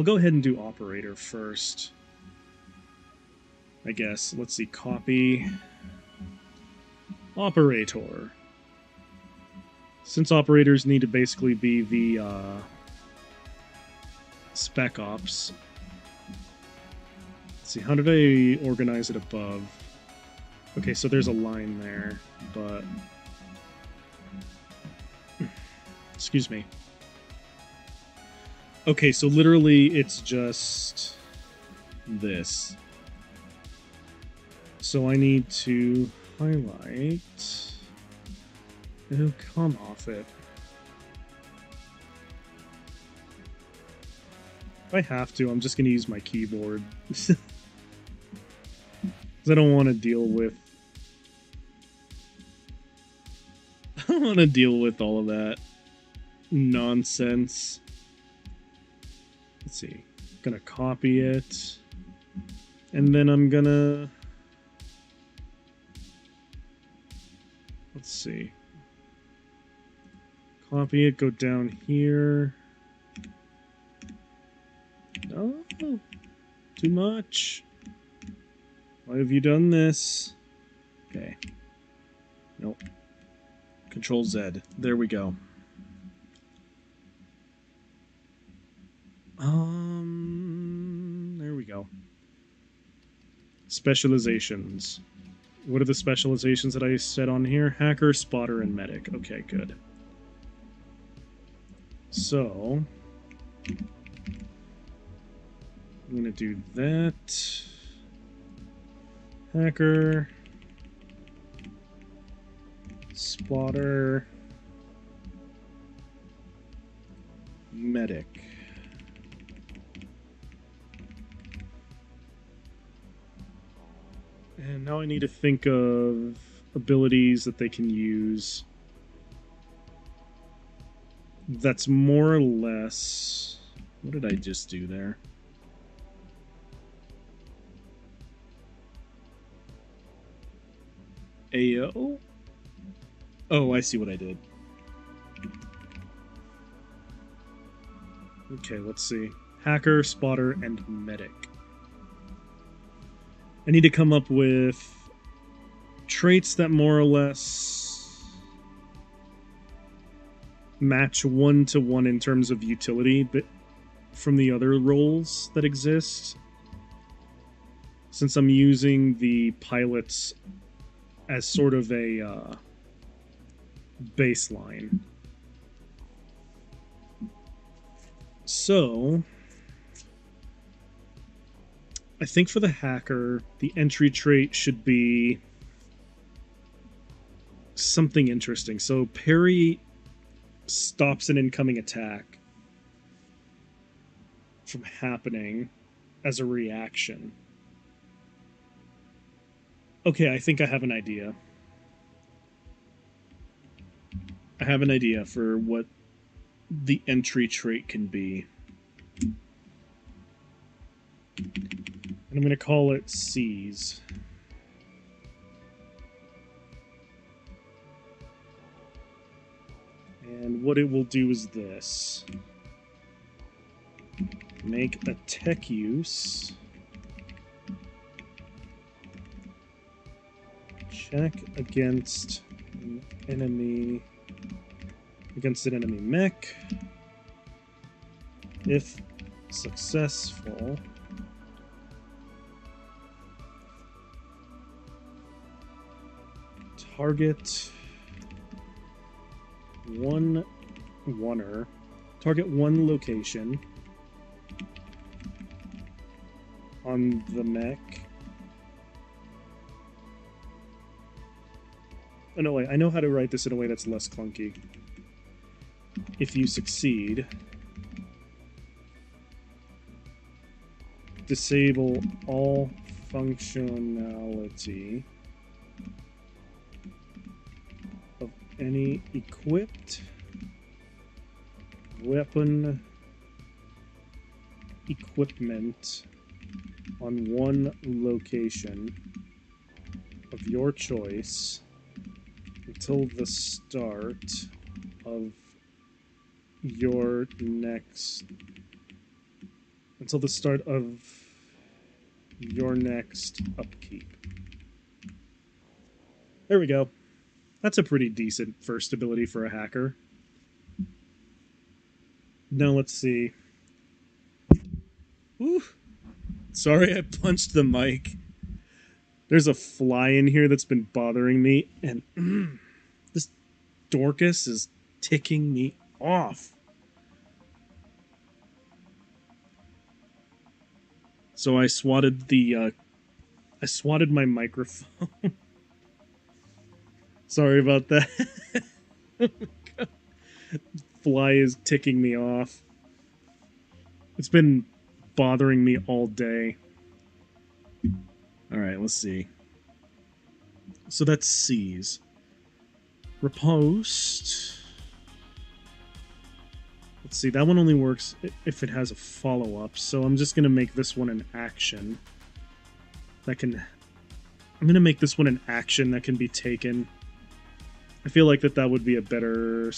go ahead and do operator first. I guess. Let's see, copy. Operator. Since operators need to basically be the spec ops. Let's see, how did I organize it above? Okay, so there's a line there, but... Excuse me. Okay, so literally it's just this. So I need to highlight... Oh, come off it. If I have to, I'm just going to use my keyboard. Because I don't want to deal with... I don't want to deal with all of that nonsense. Let's see. I'm gonna copy it. And then I'm gonna... Let's see. Copy it, go down here. No, too much. Why have you done this? Okay. Nope. Control Z. There we go. There we go. Specializations. What are the specializations that I said on here? Hacker, spotter, and medic. Okay, good. So, I'm going to do that. Hacker. Spotter. Medic. And now I need to think of abilities that they can use. That's more or less... What did I just do there? AO? Oh, I see what I did. Okay, let's see. Hacker, spotter, and medic. I need to come up with traits that more or less match 1-to-1 in terms of utility, but from the other roles that exist. Since I'm using the pilots as sort of a baseline. So, I think for the hacker, the entry trait should be something interesting. So, parry stops an incoming attack from happening as a reaction. Okay, I think I have an idea. I have an idea for what the entry trait can be. And I'm going to call it Seize. And what it will do is this. Make a tech use. Check against an enemy... against an enemy mech. If successful, target one location on the mech. Oh no, wait, I know how to write this in a way that's less clunky. If you succeed, disable all functionality of any equipped weapon equipment on one location of your choice until the start of your next upkeep. There we go. That's a pretty decent first ability for a hacker. Now let's see. Ooh. Sorry I punched the mic. There's a fly in here that's been bothering me, and this Dorcas is ticking me off. So I swatted my microphone. Sorry about that. Fly is ticking me off. It's been bothering me all day. Alright, let's see. So that's Seize. Riposte. Let's see, that one only works if it has a follow-up, so I'm just going to make this one an action. I'm going to make this one an action that can be taken. I feel like that would be a better...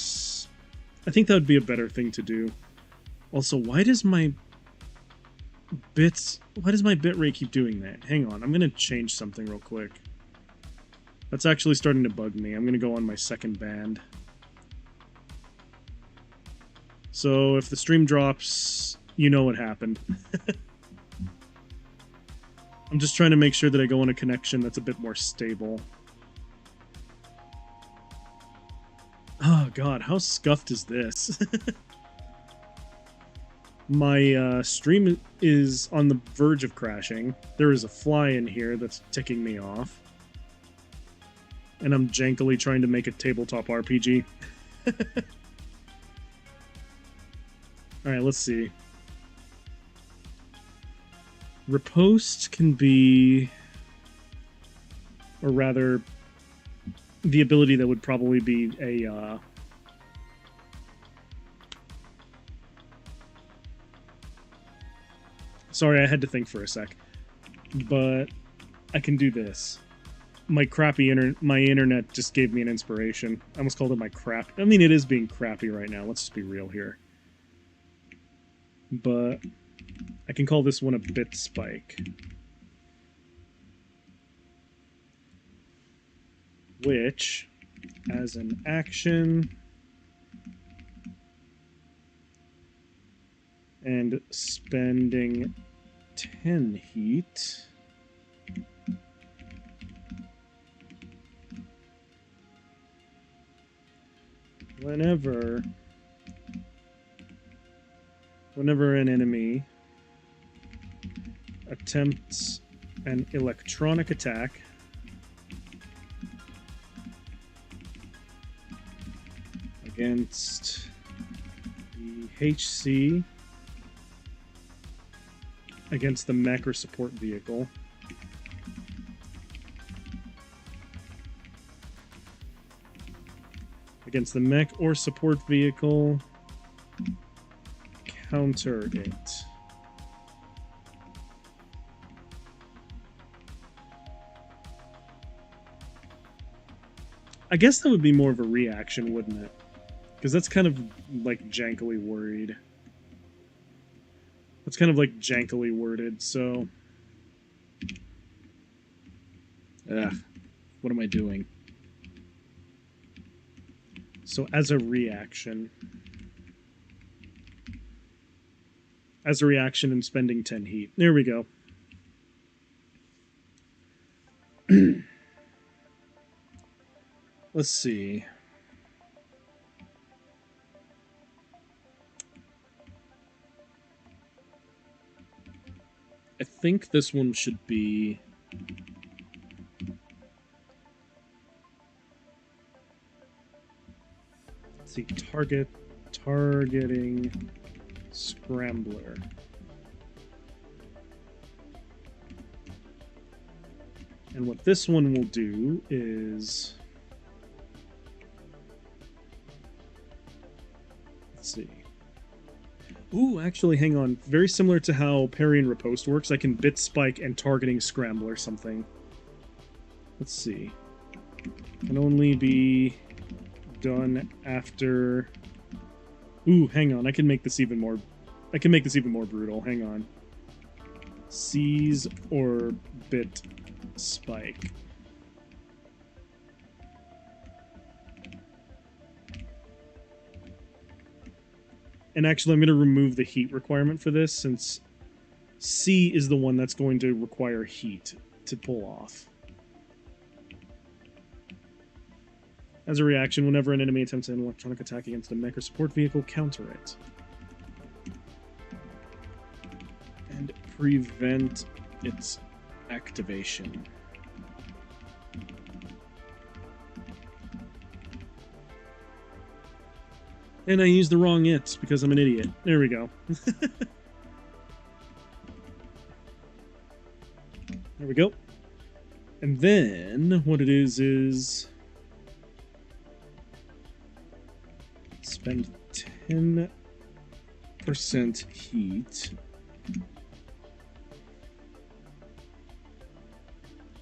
I think that would be a better thing to do. Also, why does my bitrate keep doing that? Hang on, I'm going to change something real quick. That's actually starting to bug me. I'm going to go on my second band. So if the stream drops, you know what happened. I'm just trying to make sure that I go on a connection that's a bit more stable. Oh god, how scuffed is this? My stream is on the verge of crashing. There is a fly in here that's ticking me off. And I'm jankily trying to make a tabletop RPG. Alright, let's see. Riposte can be... Or rather, the ability that would probably be a... Sorry, I had to think for a sec. But I can do this. My crappy my internet just gave me an inspiration. I almost called it my crap. I mean, it is being crappy right now. Let's just be real here. But I can call this one a bit spike. Which, as an action, and spending 10 heat, whenever an enemy attempts an electronic attack against the HC, against the mech or support vehicle, against the mech or support vehicle, counter it. I guess that would be more of a reaction, wouldn't it? Because that's kind of like jankily worded. That's kind of like jankily worded, so... Ugh, what am I doing? So as a reaction... As a reaction and spending 10 heat. There we go. Let's see. I think this one should be... Let's see, targeting Scrambler. And what this one will do is... Let's see. Ooh, actually, hang on. Very similar to how parry and riposte works, I can bit spike and targeting Scrambler something. Let's see. Can only be done after... Ooh, hang on. I can make this even more... I can make this even more brutal. Hang on. Seize or bit spike. And actually, I'm going to remove the heat requirement for this, since C is the one that's going to require heat to pull off. As a reaction, whenever an enemy attempts an electronic attack against a mech or support vehicle, counter it. And prevent its activation. And I used the wrong it because I'm an idiot. There we go. There we go. And then what it is spend 10% heat.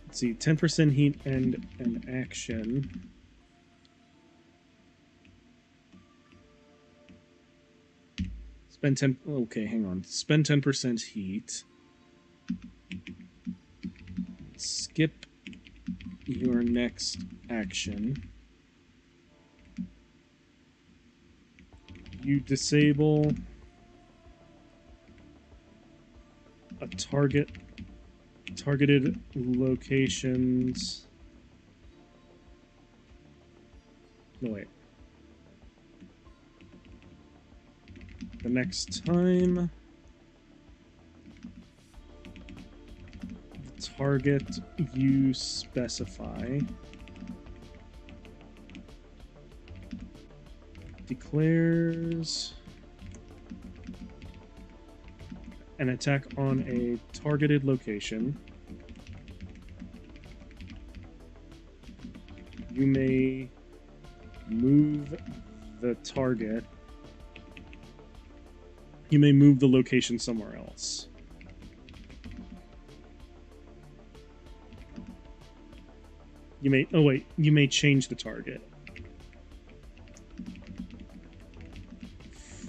Let's see, 10% heat and an action. Spend 10... Okay, hang on. Spend 10% heat. Skip your next action. You disable a targeted locations. No, wait. The next time the target you specify declares an attack on a targeted location, you may move the target. You may move the location somewhere else. You may... Oh, wait. You may change the target.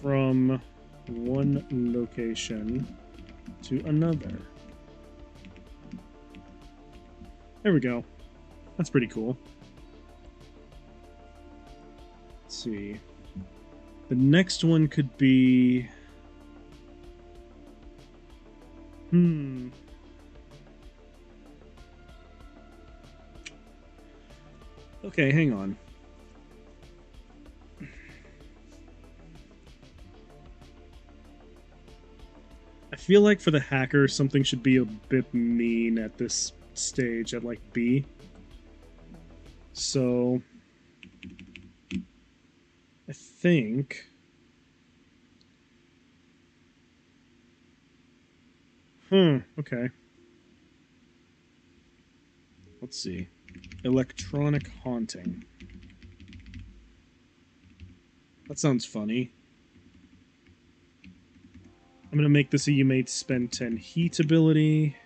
From one location to another. There we go. That's pretty cool. Let's see. The next one could be... Okay, hang on. I feel like for the hacker, something should be a bit mean at this stage, at like B. So... I think... okay. Let's see. Electronic haunting. That sounds funny. I'm going to make this a you may spend 10 heat ability.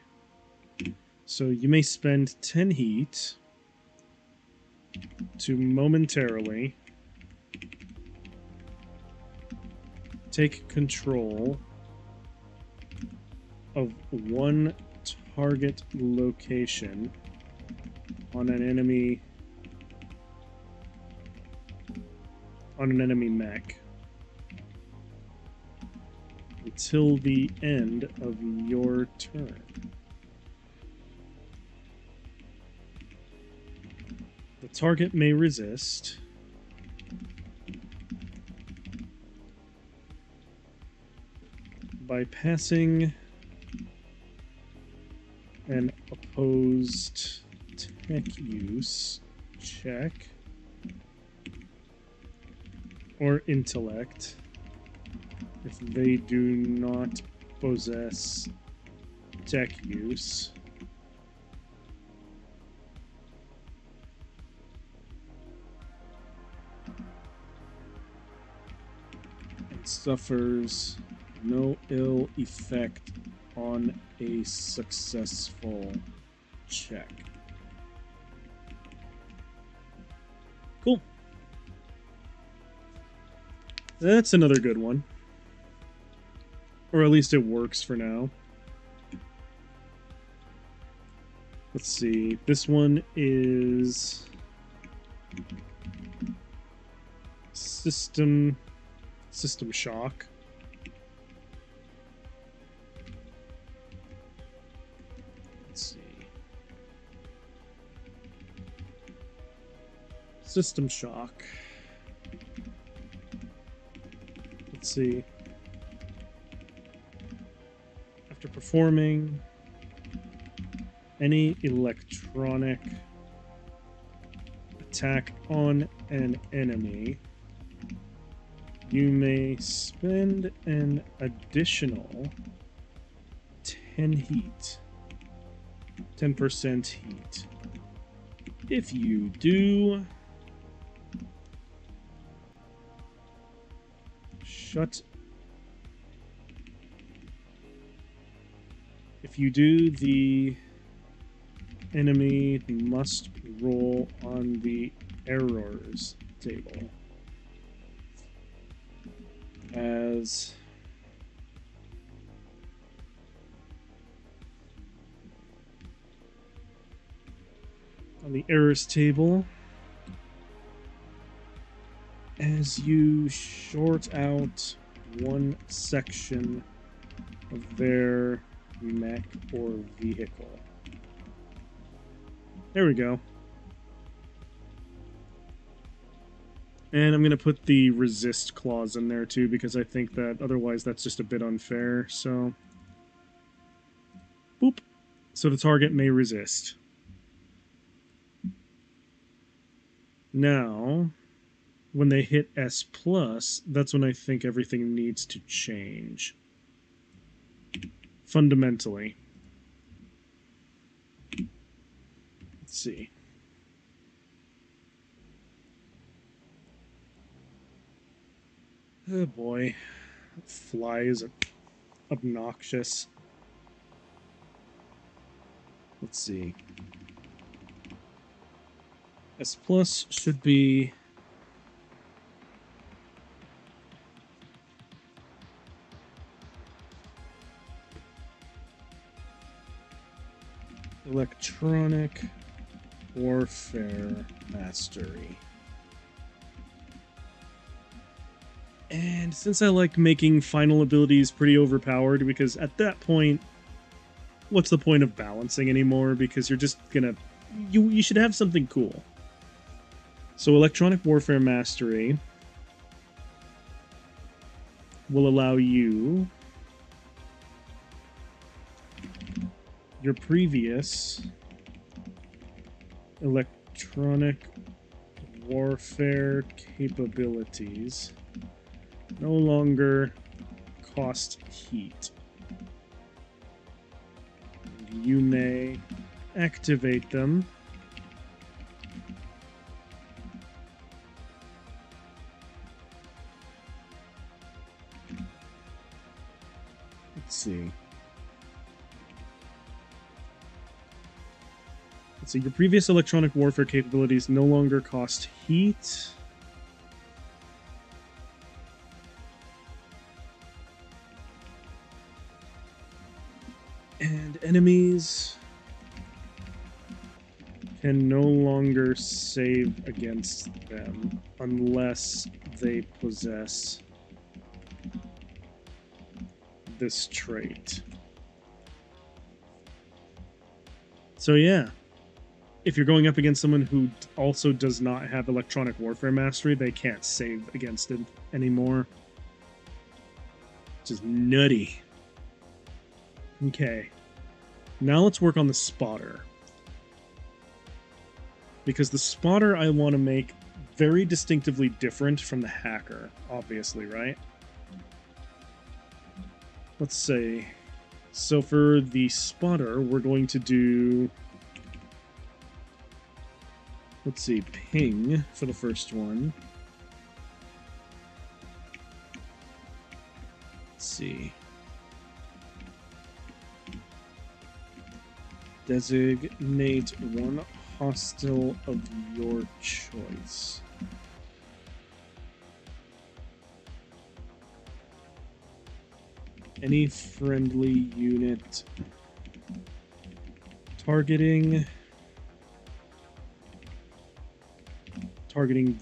So you may spend 10 heat to momentarily take control of one target location on an enemy mech until the end of your turn. The target may resist by passing an opposed tech use check or intellect if they do not possess tech use. And suffers no ill effect on a successful check. Cool. That's another good one. Or at least it works for now. Let's see. This one is System Shock. Let's see. System Shock. Let's see. After performing any electronic attack on an enemy, you may spend an additional 10 heat. 10% heat. If you do, the enemy must roll on the errors table as on the errors table as you short out one section of their mech or vehicle. There we go. And I'm going to put the resist clause in there too, because I think that otherwise that's just a bit unfair. So, boop. So the target may resist. Now, when they hit S+, that's when I think everything needs to change. Fundamentally. Let's see. Oh boy. Flies are obnoxious. Let's see. S plus should be electronic warfare mastery. And since I like making final abilities pretty overpowered, because at that point, what's the point of balancing anymore? Because you're just gonna... You should have something cool. So electronic warfare mastery will allow you your previous electronic warfare capabilities no longer cost heat. You may activate them let's see. Your previous electronic warfare capabilities no longer cost heat. And enemies can no longer save against them unless they possess this trait. So yeah, if you're going up against someone who also does not have electronic warfare mastery, they can't save against it anymore. Which is nutty. Okay. Now let's work on the spotter. Because the spotter I want to make very distinctively different from the hacker, obviously, right? Let's say... So for the spotter, we're going to do... Let's see, ping for the first one. Let's see. Designate one hostile of your choice. Any friendly unit targeting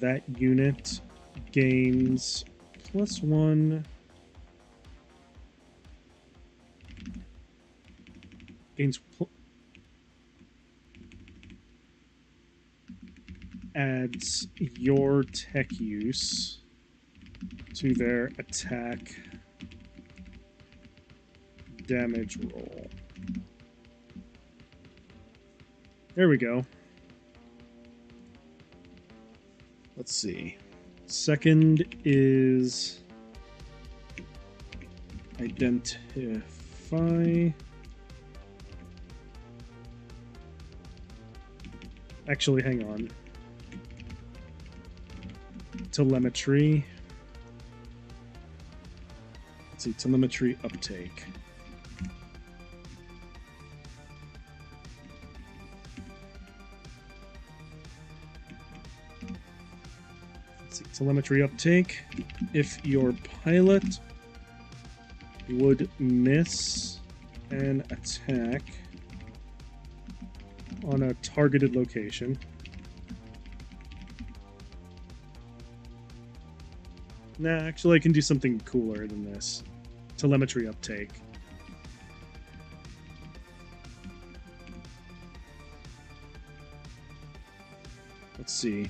that unit gains +1 adds your tech use to their attack damage roll. There we go. Let's see. Second is identify. Actually, hang on. Telemetry. Let's see, telemetry uptake. Telemetry uptake. If your pilot would miss an attack on a targeted location, nah, actually I can do something cooler than this. Telemetry uptake. Let's see.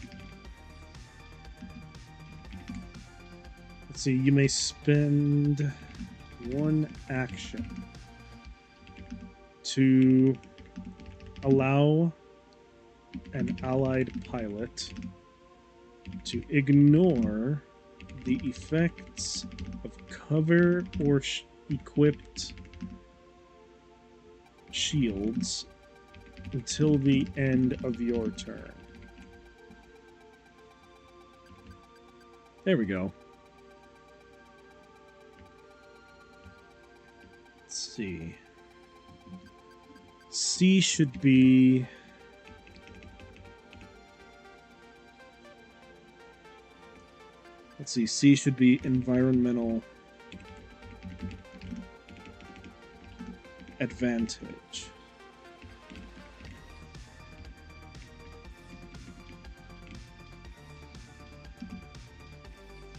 See, you may spend one action to allow an allied pilot to ignore the effects of cover or equipped shields until the end of your turn. There we go. see. C should be... Let's see, C should be environmental advantage.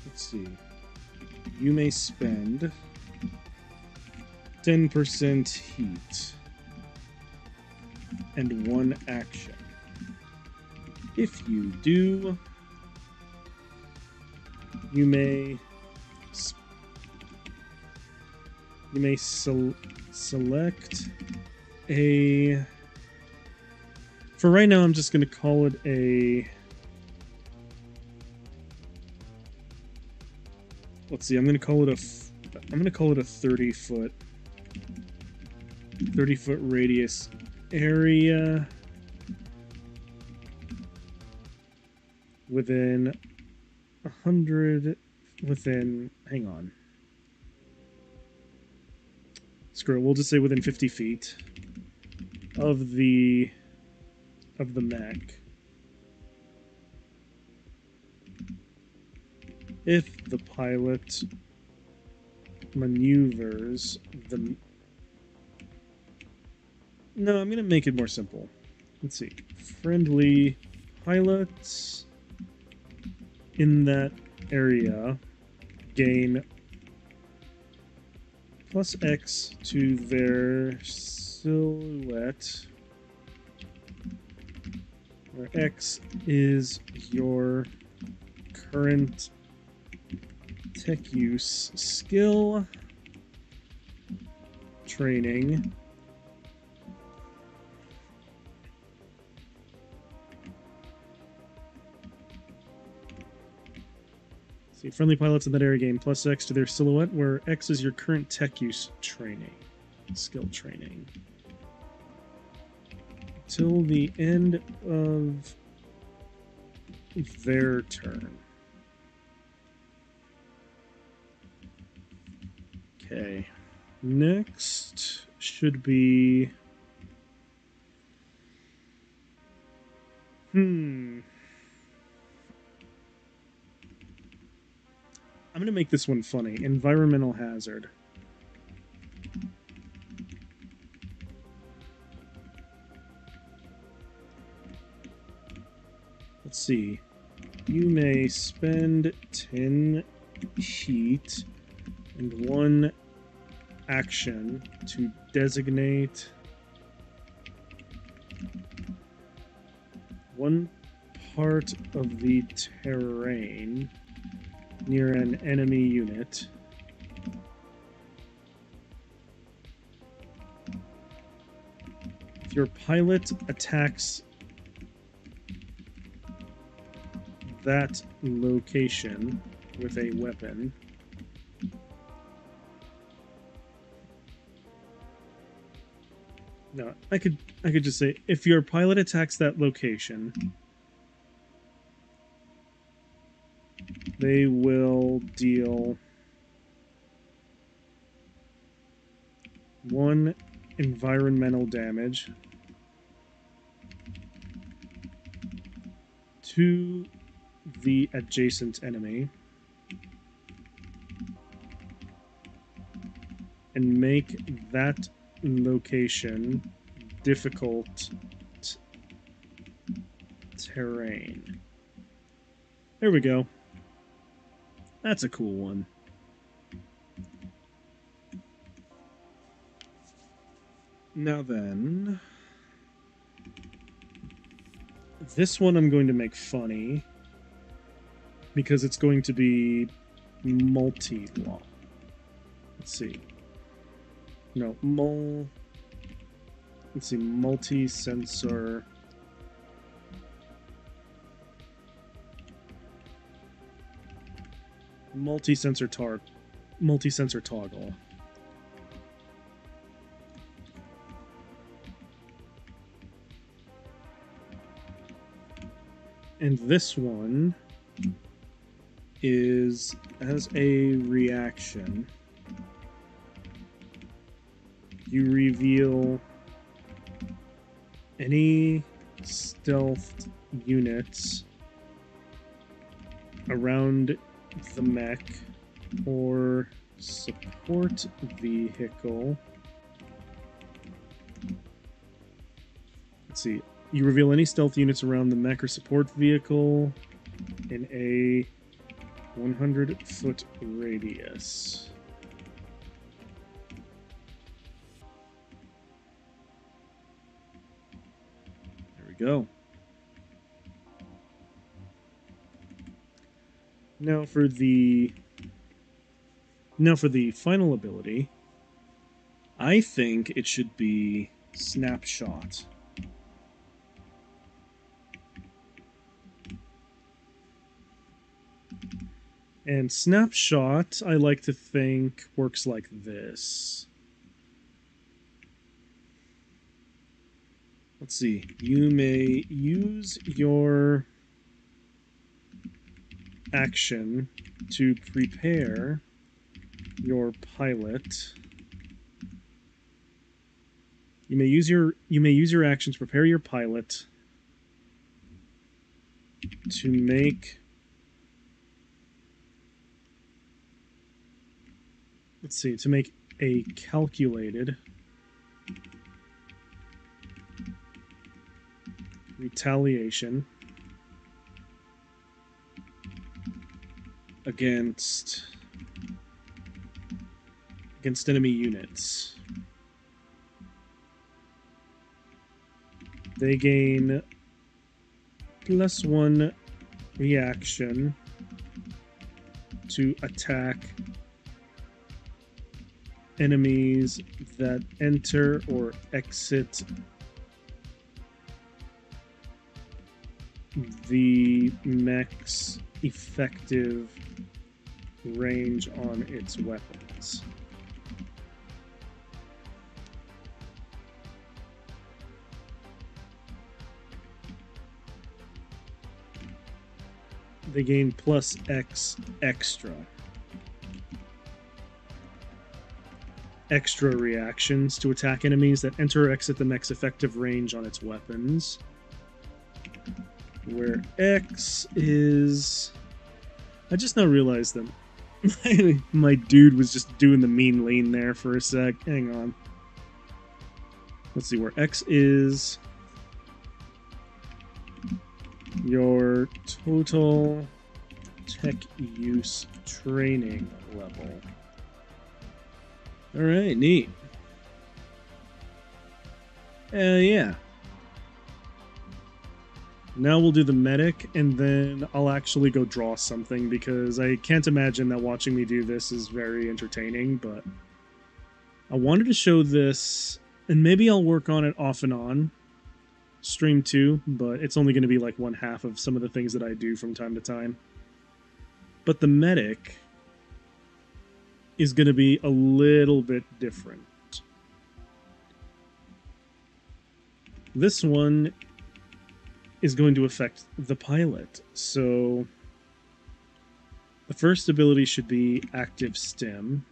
Let's see. You may spend 10% heat and 1 action. If you do, you may select a... For right now, I'm just going to call it a... Let's see. I'm going to call it a 30-foot radius area within 100 within. Hang on. Screw it. We'll just say within 50 feet of the mech. If the pilot maneuvers the... No, I'm going to make it more simple. Let's see. Friendly pilots in that area gain plus X to their silhouette, where X is your current tech use skill training. See, friendly pilots in that area gain plus X to their silhouette, where X is your current tech use training, skill training. Till the end of their turn. Okay. Next should be... I'm going to make this one funny. Environmental hazard. Let's see. You may spend 10 heat and 1 action to designate one part of the terrain near an enemy unit. If your pilot attacks that location with a weapon, no, I could just say, if your pilot attacks that location, they will deal 1 environmental damage to the adjacent enemy and make that location difficult terrain. There we go. That's a cool one. Now then, this one I'm going to make funny because it's going to be multi-law. Let's see. No, let's see, multi-sensor. Multi-sensor toggle. And this one is as a reaction. You reveal any stealthed units around the mech or support vehicle. Let's see. You reveal any stealth units around the mech or support vehicle in a 100-foot radius. There we go. Now for the final ability, I think it should be Snapshot. And Snapshot, I like to think, works like this. Let's see. You may use your action to prepare your pilot. You may use your action to prepare your pilot to make a calculated retaliation against enemy units. They gain +1 reaction to attack enemies that enter or exit the mech's effective range on its weapons. They gain +X extra reactions to attack enemies that enter or exit the mech's effective range on its weapons. Where X is... I just now realized that my dude was just doing the mean lean there for a sec. Hang on. Let's see, where X is your total tech use training level. Alright, neat. Yeah. Now we'll do the medic, and then I'll actually go draw something, because I can't imagine that watching me do this is very entertaining, but I wanted to show this, and maybe I'll work on it off and on stream too, but it's only going to be like 1/2 of some of the things that I do from time to time. But the medic is going to be a little bit different. This one is going to affect the pilot. So the first ability should be active stim.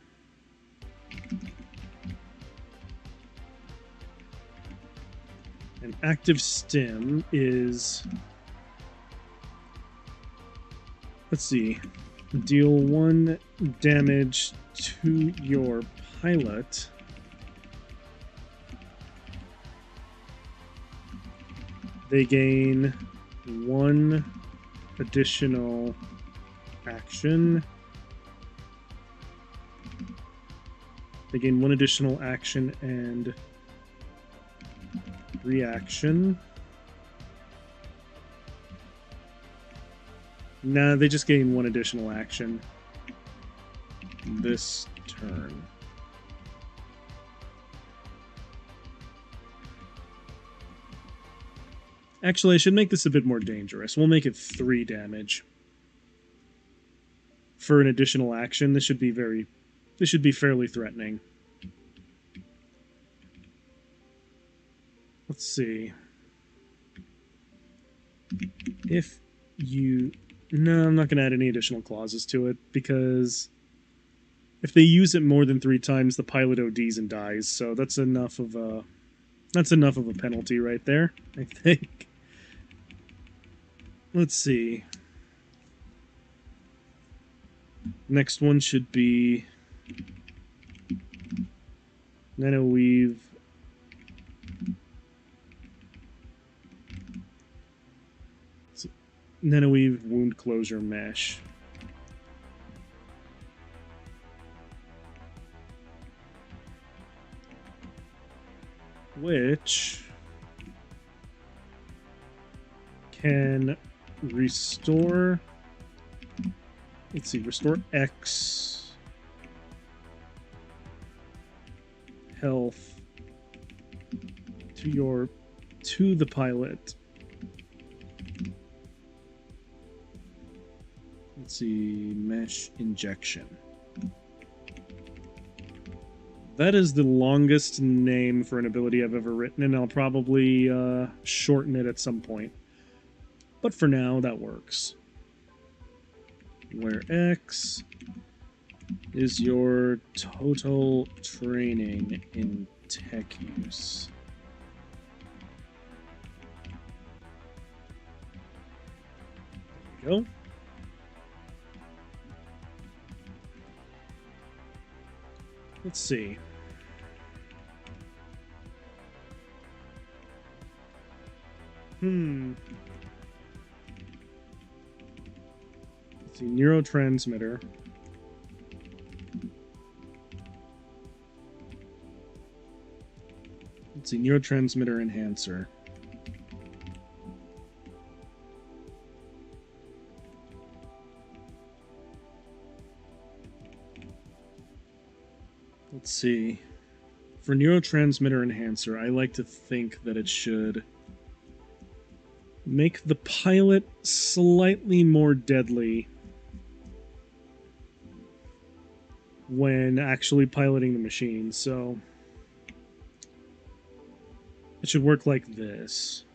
And active stim is, let's see, deal 1 damage to your pilot they gain 1 additional action. They gain 1 additional action and reaction. Nah, they just gain 1 additional action this turn. Actually, I should make this a bit more dangerous. We'll make it 3 damage. For an additional action, this should be fairly threatening. Let's see. If you... No, I'm not going to add any additional clauses to it, because if they use it more than 3 times, the pilot ODs and dies. So that's enough of a penalty right there, I think. Let's see. Next one should be Nanoweave. Nanoweave wound closure mesh. Which can restore, let's see, restore X health to the pilot. Let's see, mesh injection. That is the longest name for an ability I've ever written, and I'll probably shorten it at some point. But for now, that works. Where X is your total training in tech use. There we go. Let's see. Let's see, neurotransmitter. Let's see, neurotransmitter enhancer. Let's see. For neurotransmitter enhancer, I like to think that it should make the pilot slightly more deadly when actually piloting the machine. So it should work like this.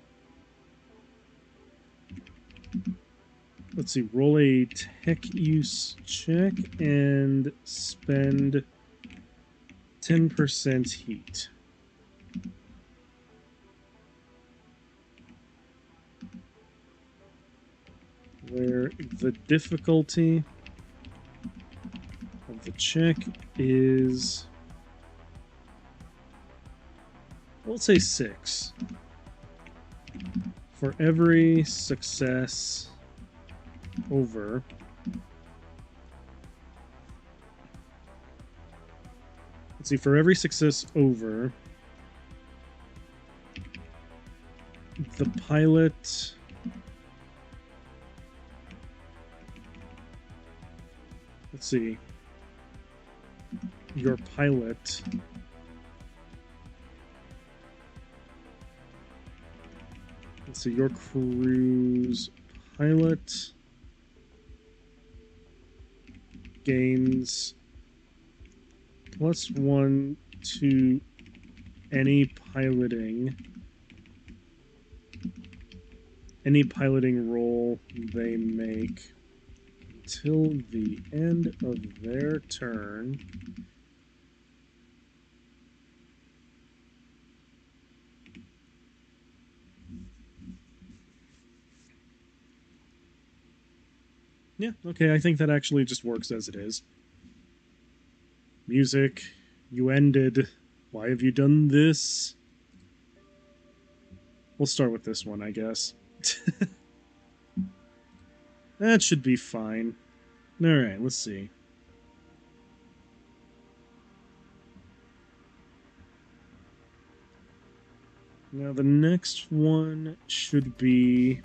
Let's see, roll a tech use check and spend 10% heat. Where the difficulty of the check is, let's say 6. For every success over let's see, for every success over, the pilot let's see, your pilot let's see, your crew's pilot gains +1 to any piloting roll they make until the end of their turn. Yeah, okay, I think that actually just works as it is. Music, you ended. Why have you done this? We'll start with this one, I guess. That should be fine. Alright, let's see. Now the next one should be...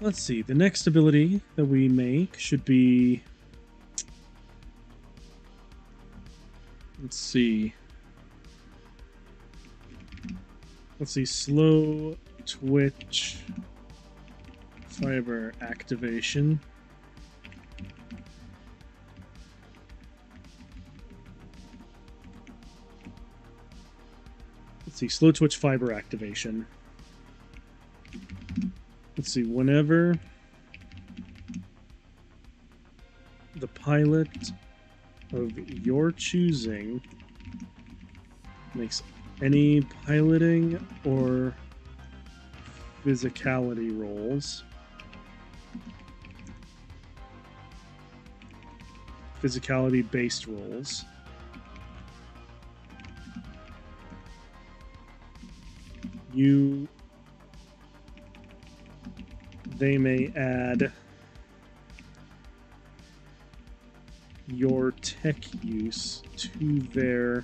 Let's see, the next ability that we make should be... Let's see, slow twitch fiber activation. Let's see, slow twitch fiber activation. Let's see, whenever the pilot of your choosing makes any piloting or physicality rolls. Physicality-based rolls. They may add your tech use to their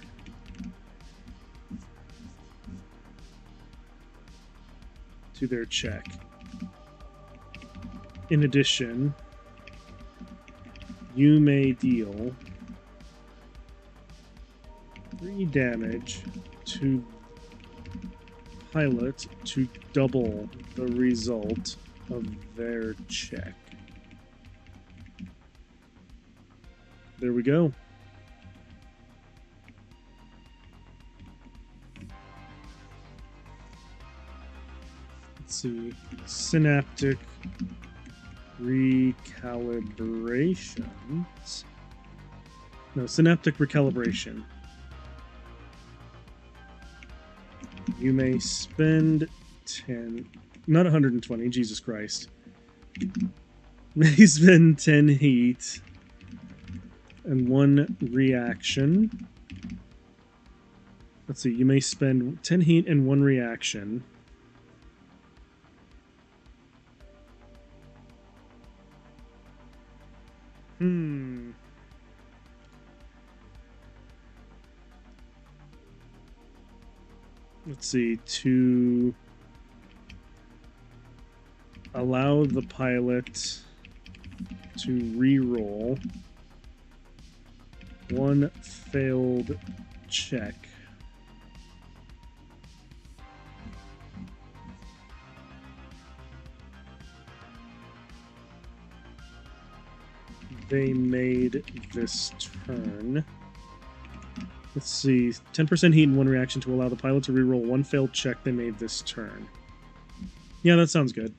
check. In addition, you may deal 3 damage to pilot to double the result of their check. There we go. Let's see. Synaptic recalibrations. No, synaptic recalibration. You may spend 10, not 120, Jesus Christ. May spend 10 heat and 1 reaction. Let's see, you may spend 10 heat and 1 reaction. Let's see, to allow the pilot to re-roll 1 failed check. They made this turn. Let's see, 10% heat and 1 reaction to allow the pilot to reroll 1 failed check they made this turn. Yeah, that sounds good.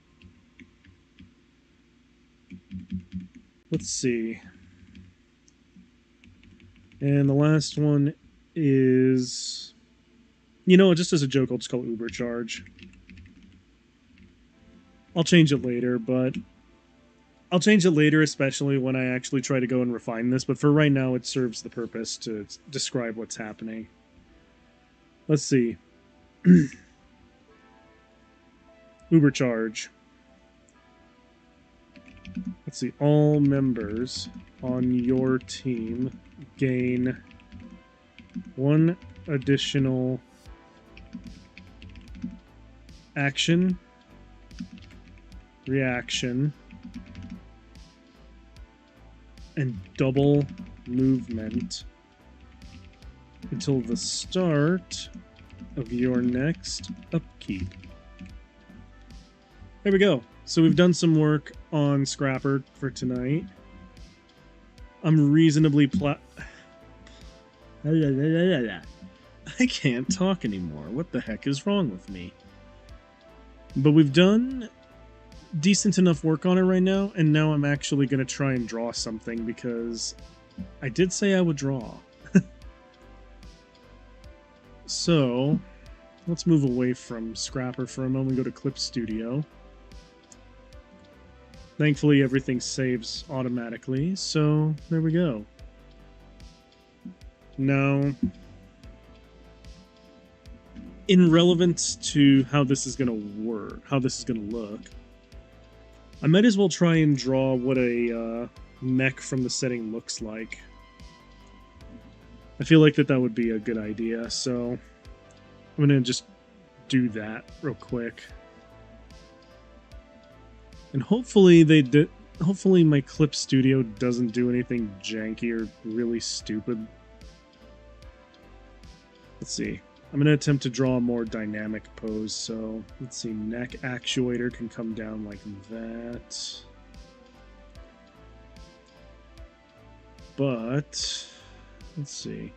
Let's see. And the last one is... You know, just as a joke, I'll just call it Uber Charge. I'll change it later, but... I'll change it later, especially when I actually try to go and refine this, but for right now it serves the purpose to describe what's happening. Let's see. Uber Charge. Let's see. All members on your team gain 1 additional action, reaction, and double movement until the start of your next upkeep. There we go. So we've done some work on Scrapper for tonight. I'm reasonably I can't talk anymore. What the heck is wrong with me? But we've done decent enough work on it right now, and now I'm actually going to try and draw something, because I did say I would draw. So, let's move away from Scrapper for a moment and go to Clip Studio. Thankfully, everything saves automatically, so there we go. Now, in relevance to how this is going to work, how this is going to look, I might as well try and draw what a mech from the setting looks like. I feel like that would be a good idea, so I'm going to just do that real quick. And hopefully hopefully my Clip Studio doesn't do anything janky or really stupid. Let's see. I'm going to attempt to draw a more dynamic pose, so let's see, neck actuator can come down like that. But, let's see.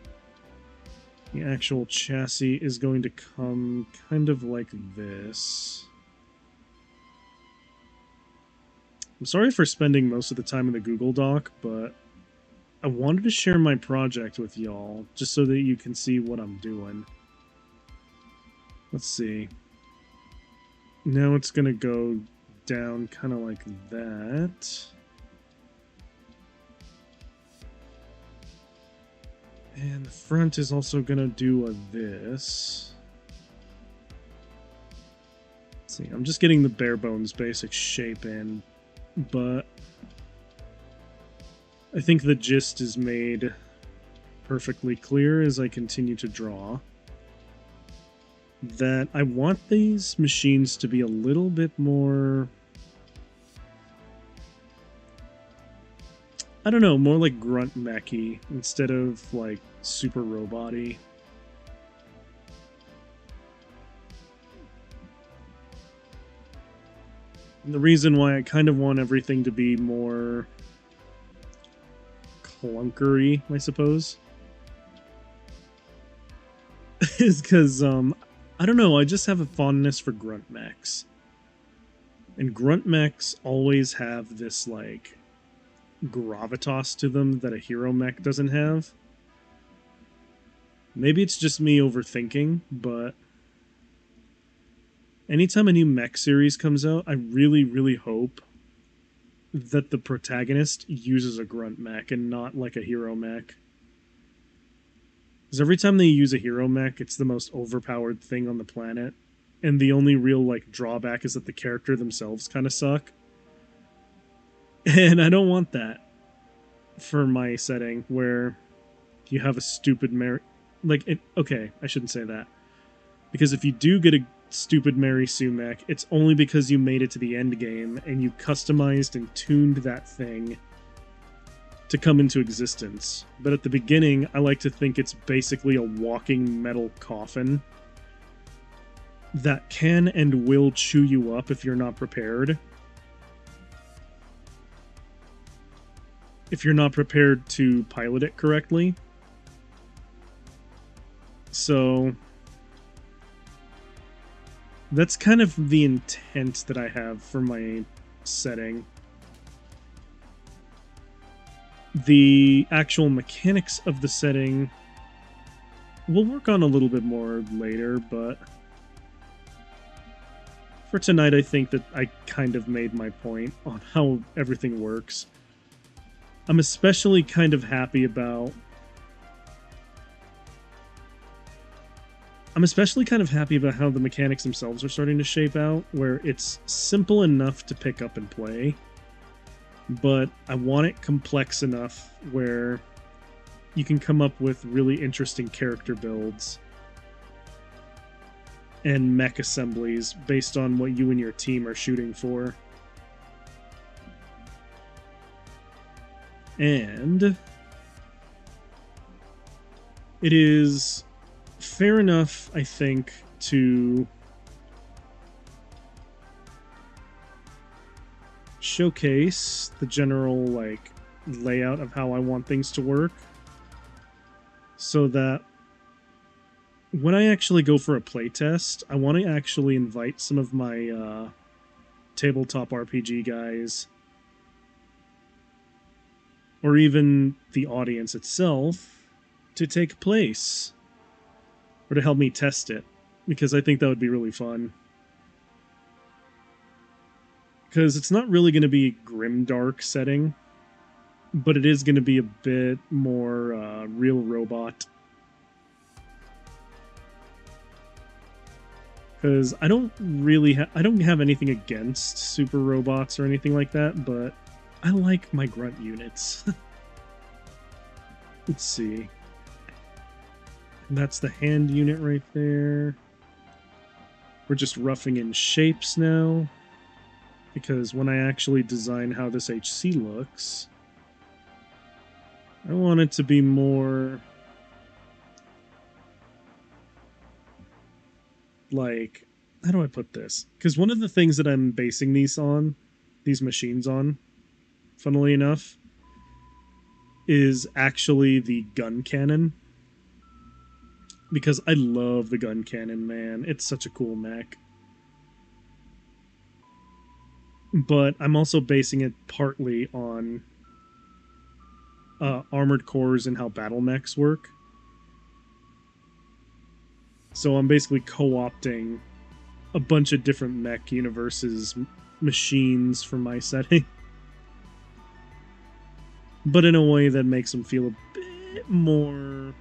The actual chassis is going to come kind of like this. I'm sorry for spending most of the time in the Google Doc, but I wanted to share my project with y'all, just so that you can see what I'm doing. Let's see. Now it's going to go down kind of like that. And the front is also going to do a this. Let's see, I'm just getting the bare bones basic shape in, but I think the gist is made perfectly clear as I continue to draw. That I want these machines to be a little bit more, I don't know, more like grunt mechy instead of like super robot-y. And the reason why I kind of want everything to be more clunkery, I suppose, is because I don't know, I just have a fondness for grunt mechs. And grunt mechs always have this, like, gravitas to them that a hero mech doesn't have. Maybe it's just me overthinking, but anytime a new mech series comes out, I really, really hope that the protagonist uses a grunt mech and not, like, a hero mech. Because every time they use a hero mech, it's the most overpowered thing on the planet. And the only real, like, drawback is that the character themselves kind of suck. And I don't want that for my setting, where you have a stupid okay, I shouldn't say that. Because if you do get a stupid Mary Sue mech, it's only because you made it to the end game and you customized and tuned that thing to come into existence. But at the beginning, I like to think it's basically a walking metal coffin that can and will chew you up if you're not prepared. If you're not prepared to pilot it correctly. So that's kind of the intent that I have for my setting. The actual mechanics of the setting we'll work on a little bit more later, but for tonight I think that I kind of made my point on how everything works. I'm especially kind of happy about how the mechanics themselves are starting to shape out, where it's simple enough to pick up and play, but I want it complex enough where you can come up with really interesting character builds and mech assemblies based on what you and your team are shooting for. And it is fair enough, I think, to showcase the general, like, layout of how I want things to work, so that when I actually go for a playtest, I want to actually invite some of my tabletop RPG guys, or even the audience itself, to take place, or to help me test it, because I think that would be really fun. Because it's not really going to be a grimdark setting, but it is going to be a bit more real robot. Because I don't have anything against super robots or anything like that, but I like my grunt units. Let's see. And that's the hand unit right there. We're just roughing in shapes now, because when I actually design how this HC looks, I want it to be more like, how do I put this? Because one of the things that I'm basing these machines on, funnily enough, is actually the gun cannon. Because I love the gun cannon, man. It's such a cool mech. But I'm also basing it partly on armored cores and how battle mechs work. So I'm basically co-opting a bunch of different mech universes machines for my setting, but in a way that makes them feel a bit more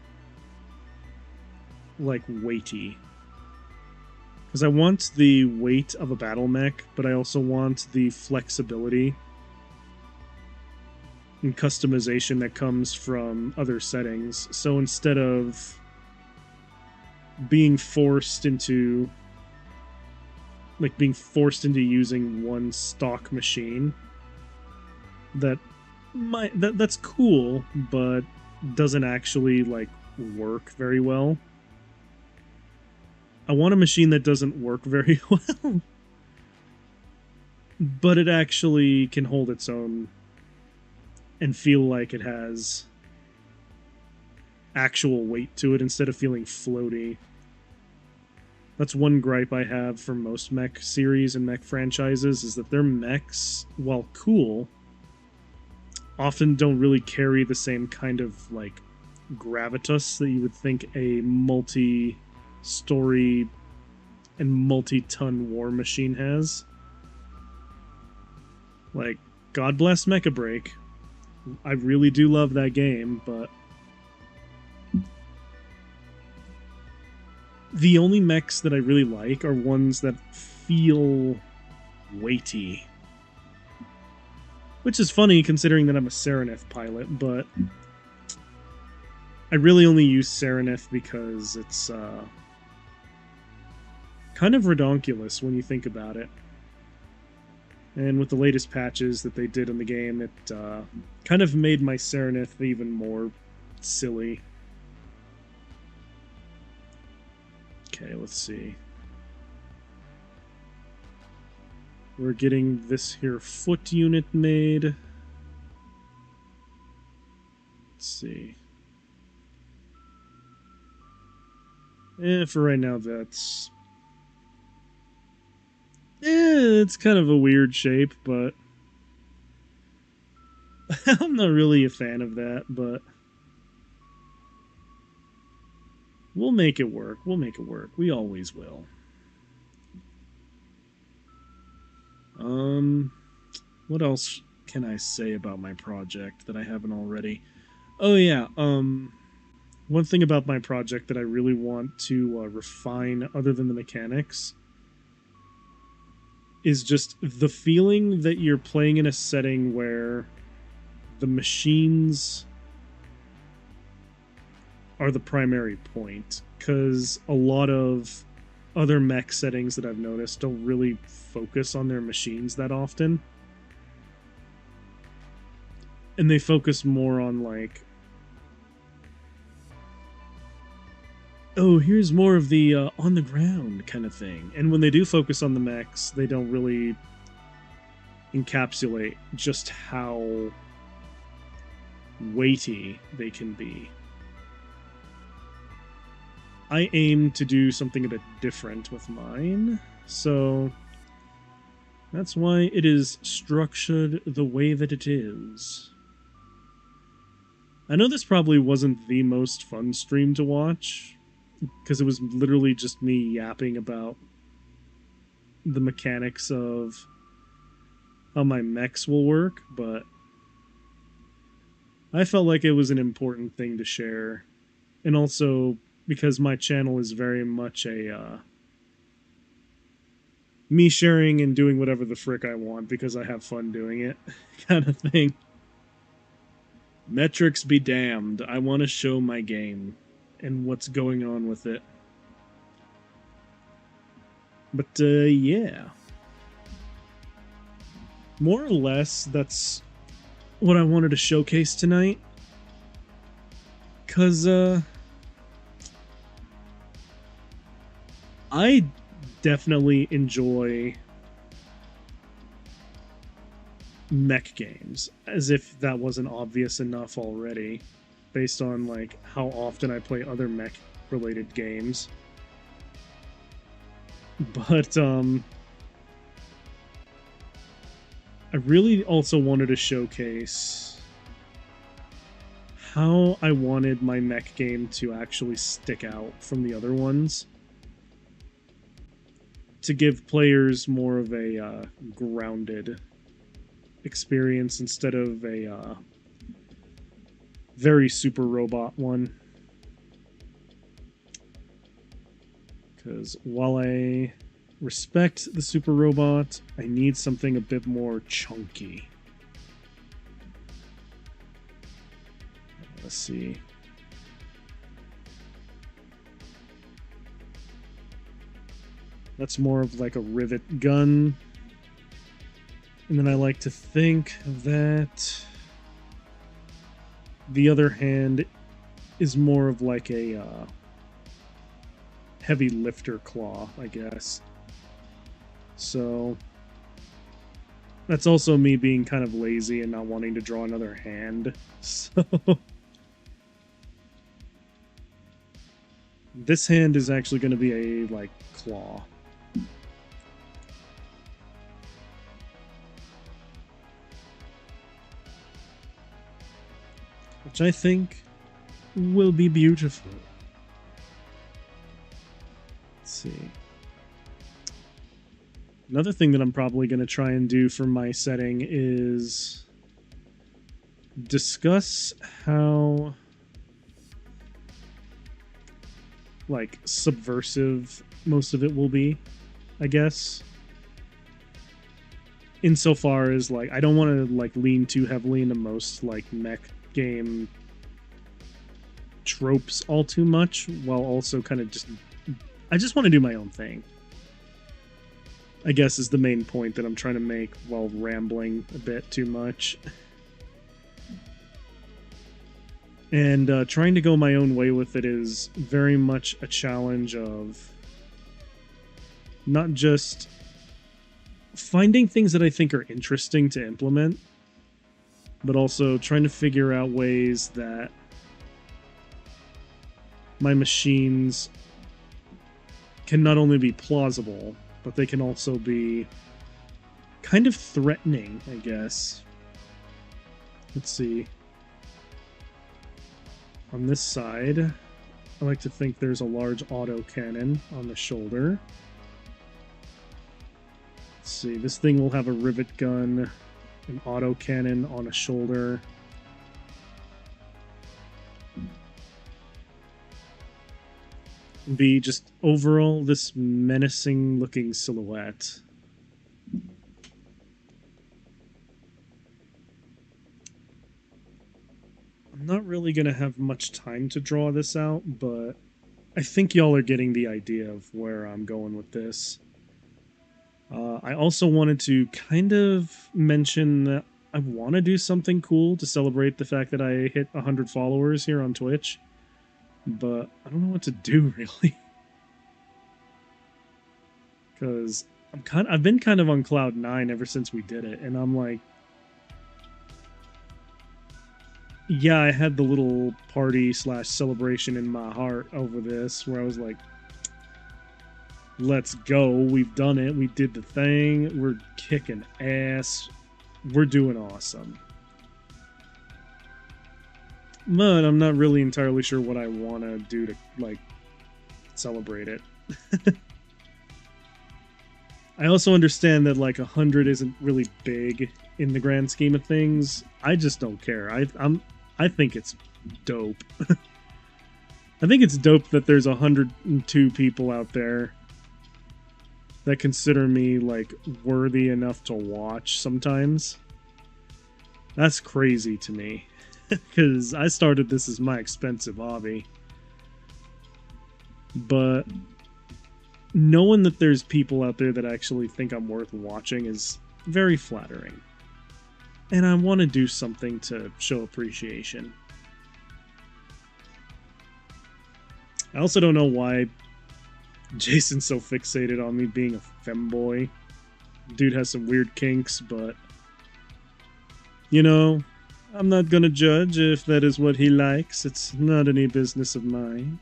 like weighty. Because I want the weight of a battle mech, but I also want the flexibility and customization that comes from other settings. So instead of being forced into using one stock machine, that's cool, but doesn't actually like work very well. I want a machine that doesn't work very well, but it actually can hold its own and feel like it has actual weight to it instead of feeling floaty. That's one gripe I have for most mech series and mech franchises, is that their mechs, while cool, often don't really carry the same kind of like gravitas that you would think a multi-story and multi-ton war machine has. Like, God bless Mecha Break. I really do love that game, but the only mechs that I really like are ones that feel weighty. Which is funny considering that I'm a Serenith pilot, but I really only use Serenith because it's kind of redonkulous when you think about it. And with the latest patches that they did in the game, it kind of made my Serenith even more silly. Okay, let's see. We're getting this here foot unit made. Let's see. For right now, that's... it's kind of a weird shape, but... I'm not really a fan of that, but... we'll make it work. We'll make it work. We always will. What else can I say about my project that I haven't already? Oh yeah, one thing about my project that I really want to refine, other than the mechanics, is just the feeling that you're playing in a setting where the machines are the primary point. Because a lot of other mech settings that I've noticed don't really focus on their machines that often. And they focus more on, like, oh, here's more of the on the ground kind of thing. And when they do focus on the mechs, they don't really encapsulate just how weighty they can be. I aim to do something a bit different with mine, so that's why it is structured the way that it is. I know this probably wasn't the most fun stream to watch, because it was literally just me yapping about the mechanics of how my mechs will work, but I felt like it was an important thing to share. And also, because my channel is very much a me sharing and doing whatever the frick I want because I have fun doing it kind of thing. Metrics be damned. I want to show my game and what's going on with it. But, yeah. More or less, that's what I wanted to showcase tonight. 'Cause, I definitely enjoy mech games, as if that wasn't obvious enough already, based on like how often I play other mech related games. But I really also wanted to showcase how I wanted my mech game to actually stick out from the other ones, to give players more of a grounded experience instead of a very super robot one. Because while I respect the super robot, I need something a bit more chunky. Let's see. That's more of like a rivet gun. And then I like to think that the other hand is more of like a heavy lifter claw, I guess. So that's also me being kind of lazy and not wanting to draw another hand. So this hand is actually going to be a like claw. Which I think will be beautiful. Let's see. Another thing that I'm probably going to try and do for my setting is discuss how like subversive most of it will be, I guess. Insofar as like I don't want to like lean too heavily into most like mech game tropes all too much, while also kind of I just want to do my own thing, I guess, is the main point that I'm trying to make while rambling a bit too much. And trying to go my own way with it is very much a challenge of not just finding things that I think are interesting to implement, but also trying to figure out ways that my machines can not only be plausible, but they can also be kind of threatening, I guess. Let's see. On this side, I like to think there's a large autocannon on the shoulder. Let's see, this thing will have a rivet gun, an autocannon on a shoulder. Be just overall this menacing looking silhouette. I'm not really going to have much time to draw this out, but I think y'all are getting the idea of where I'm going with this. I also wanted to kind of mention that I want to do something cool to celebrate the fact that I hit 100 followers here on Twitch, but I don't know what to do, really. Because I've been kind of on cloud 9 ever since we did it, and I'm like, yeah, I had the little party / celebration in my heart over this, where I was like, let's go, we've done it, we did the thing, we're kicking ass, we're doing awesome. But I'm not really entirely sure what I want to do to, like, celebrate it. I also understand that, like, 100 isn't really big in the grand scheme of things. I just don't care. I think it's dope. I think it's dope that there's 102 people out there that consider me, like, worthy enough to watch sometimes. That's crazy to me. Because I started this as my expensive hobby. But knowing that there's people out there that actually think I'm worth watching is very flattering. And I want to do something to show appreciation. I also don't know why Jason's so fixated on me being a femboy. Dude has some weird kinks, but you know, I'm not gonna judge if that is what he likes. It's not any business of mine.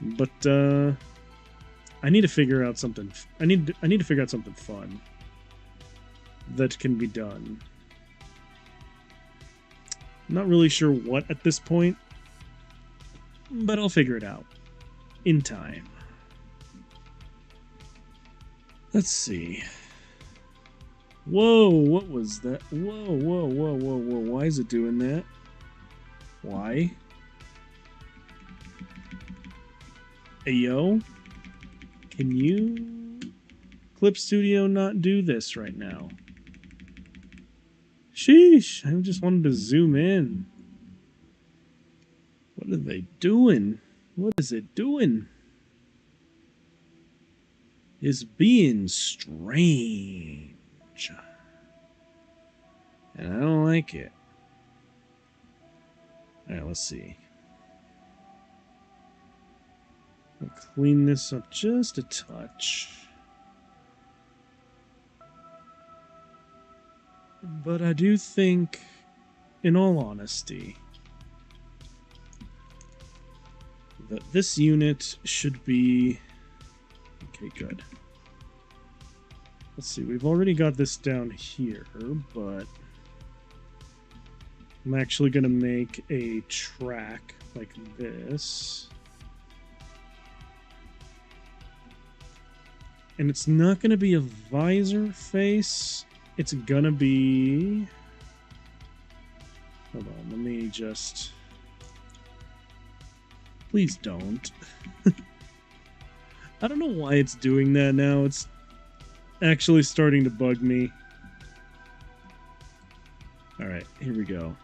But I need to figure out something. I need to figure out something fun that can be done. Not really sure what at this point, but I'll figure it out in time. Let's see. Whoa, what was that? Whoa, whoa, whoa, whoa, whoa. Why is it doing that? Why? Hey, yo? Can you, Clip Studio, not do this right now? Sheesh, I just wanted to zoom in. What are they doing? What is it doing? It's being strange. And I don't like it. Alright, let's see. I'll clean this up just a touch. But I do think, in all honesty, that this unit should be... Okay, good. Let's see, we've already got this down here, but I'm actually going to make a track like this. And it's not going to be a visor face. It's going to be... Hold on, let me just... Please don't. I don't know why it's doing that now. It's actually starting to bug me. Alright, here we go.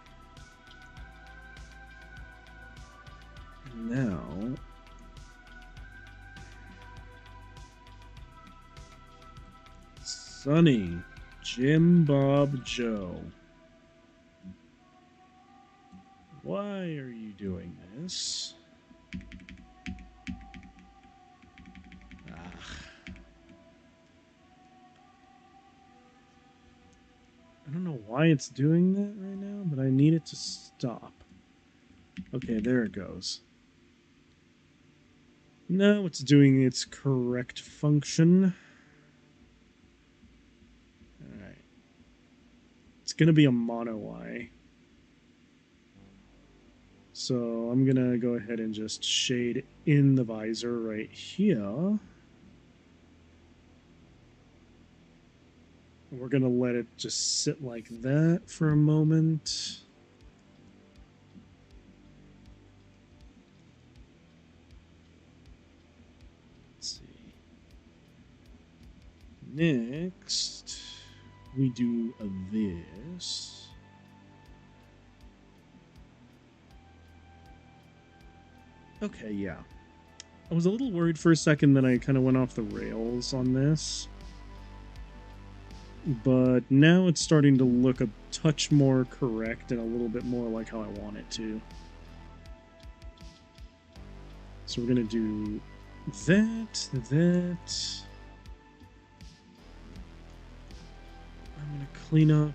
And now... Sonny, Jim, Bob, Joe. Why are you doing this? I don't know why it's doing that right now, but I need it to stop. Okay, there it goes. Now it's doing its correct function. Alright. It's going to be a mono eye. So I'm going to go ahead and just shade in the visor right here. We're going to let it just sit like that for a moment. Let's see. Next, we do this. Okay, yeah. I was a little worried for a second that I kind of went off the rails on this. But now it's starting to look a touch more correct and a little bit more like how I want it to. So we're going to do that. I'm going to clean up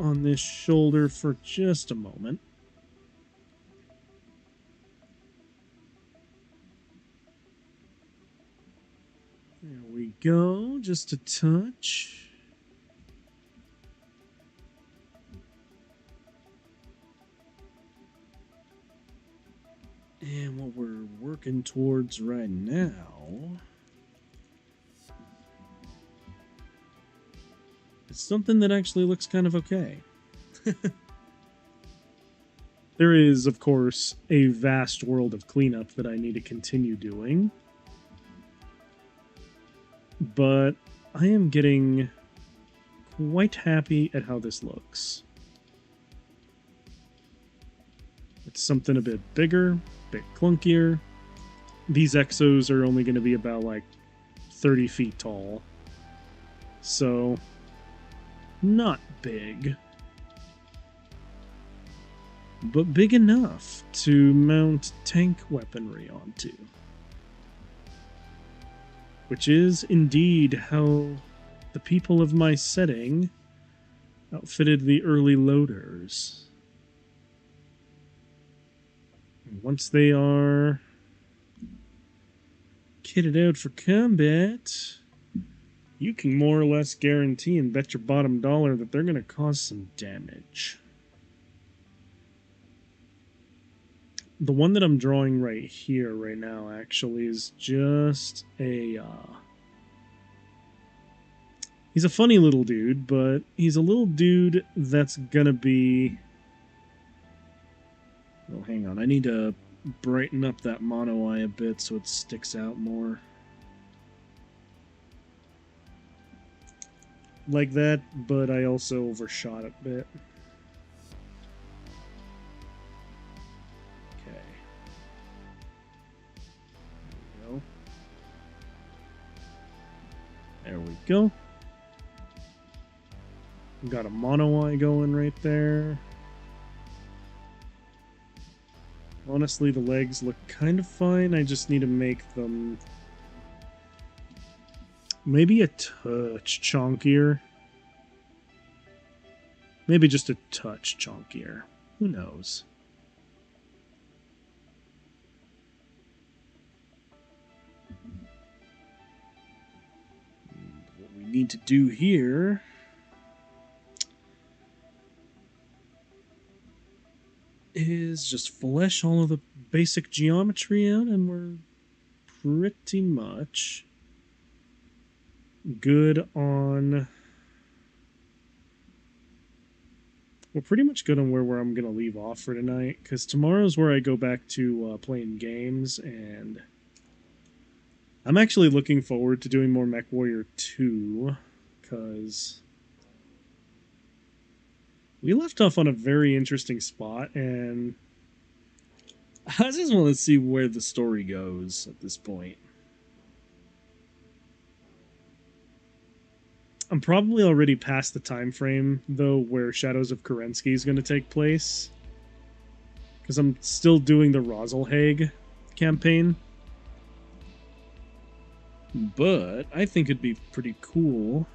on this shoulder for just a moment. There we go, just a touch. And what we're working towards right now is something that actually looks kind of okay. There is, of course, a vast world of cleanup that I need to continue doing. But I am getting quite happy at how this looks. It's something a bit bigger, a bit clunkier. These exos are only going to be about like 30 feet tall. So, not big. But big enough to mount tank weaponry onto. Which is indeed how the people of my setting outfitted the early loaders. And once they are kitted out for combat, You can more or less guarantee and bet your bottom dollar that they're going to cause some damage. The one that I'm drawing right here, right now, actually, is just a... he's a funny little dude, but he's a little dude that's going to be... Oh, hang on. I need to brighten up that mono eye a bit so it sticks out more. Like that, but I also overshot it a bit. Okay. There we go. Got a mono eye going right there. Honestly, the legs look kind of fine. I just need to make them maybe a touch chonkier. Maybe just a touch chonkier. Who knows? What we need to do here is just flesh all of the basic geometry out, and we're pretty much good on... We're pretty much good on where I'm going to leave off for tonight, because tomorrow's where I go back to playing games, and I'm actually looking forward to doing more MechWarrior 2, because we left off on a very interesting spot, and I just want to see where the story goes at this point. I'm probably already past the time frame, though, where Shadows of Kerensky is going to take place, because I'm still doing the Rosalhague campaign. But I think it'd be pretty cool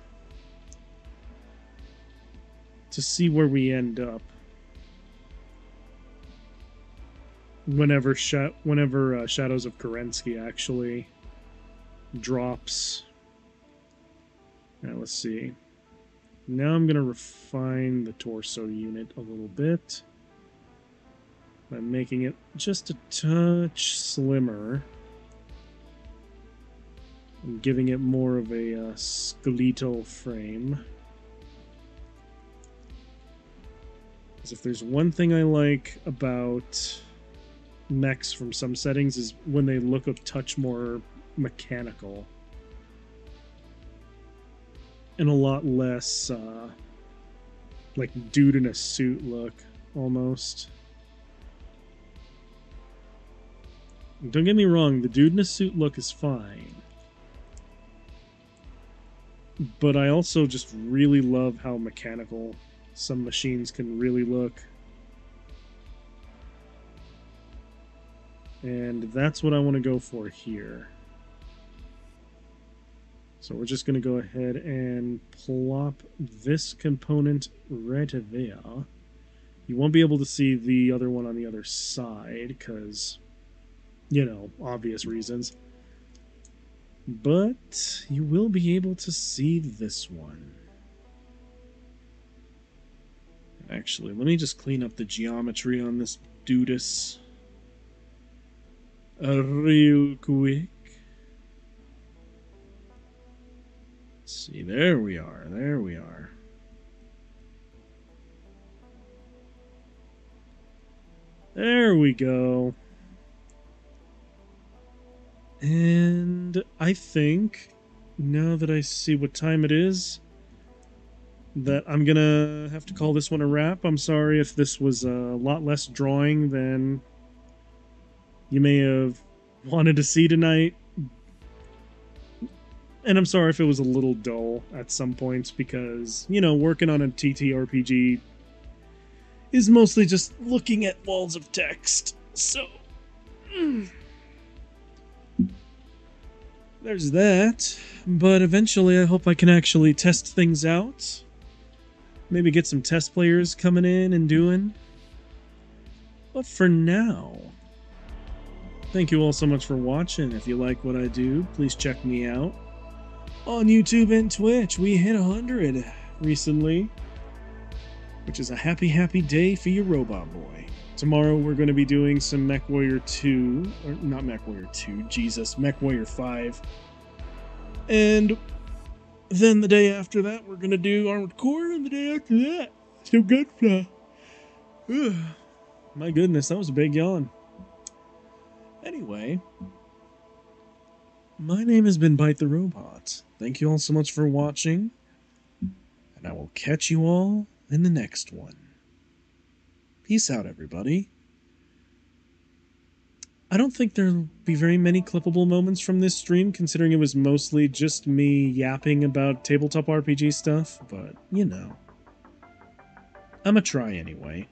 to see where we end up whenever Shadows of Kerensky actually drops. Now let's see. Now I'm going to refine the torso unit a little bit by making it just a touch slimmer and giving it more of a skeletal frame. Because if there's one thing I like about mechs from some settings is when they look a touch more mechanical. And a lot less, like, dude in a suit look, almost. Don't get me wrong, the dude in a suit look is fine. But I also just really love how mechanical some machines can really look. And that's what I want to go for here. So we're just going to go ahead and plop this component right there. You won't be able to see the other one on the other side because, you know, obvious reasons. But you will be able to see this one. Actually, let me just clean up the geometry on this dudus real quick. See, there we are, there we are. There we go. And I think, now that I see what time it is, that I'm gonna have to call this one a wrap. I'm sorry if this was a lot less drawing than you may have wanted to see tonight. And I'm sorry if it was a little dull at some points because, you know, working on a TTRPG is mostly just looking at walls of text. So, there's that. But eventually I hope I can actually test things out. Maybe get some test players coming in and doing. But for now, thank you all so much for watching. If you like what I do, please check me out on YouTube and Twitch. We hit 100 recently, which is a happy, happy day for your robot boy. Tomorrow we're going to be doing some MechWarrior 2, or not MechWarrior 2, Jesus, MechWarrior 5. And then the day after that, we're going to do Armored Core, and the day after that, some Gunfly. My goodness, that was a big yawn. Anyway, my name has been Bite the Robot. Thank you all so much for watching, and I will catch you all in the next one. Peace out, everybody. I don't think there'll be very many clippable moments from this stream, considering it was mostly just me yapping about tabletop RPG stuff, but, you know. I'ma try anyway.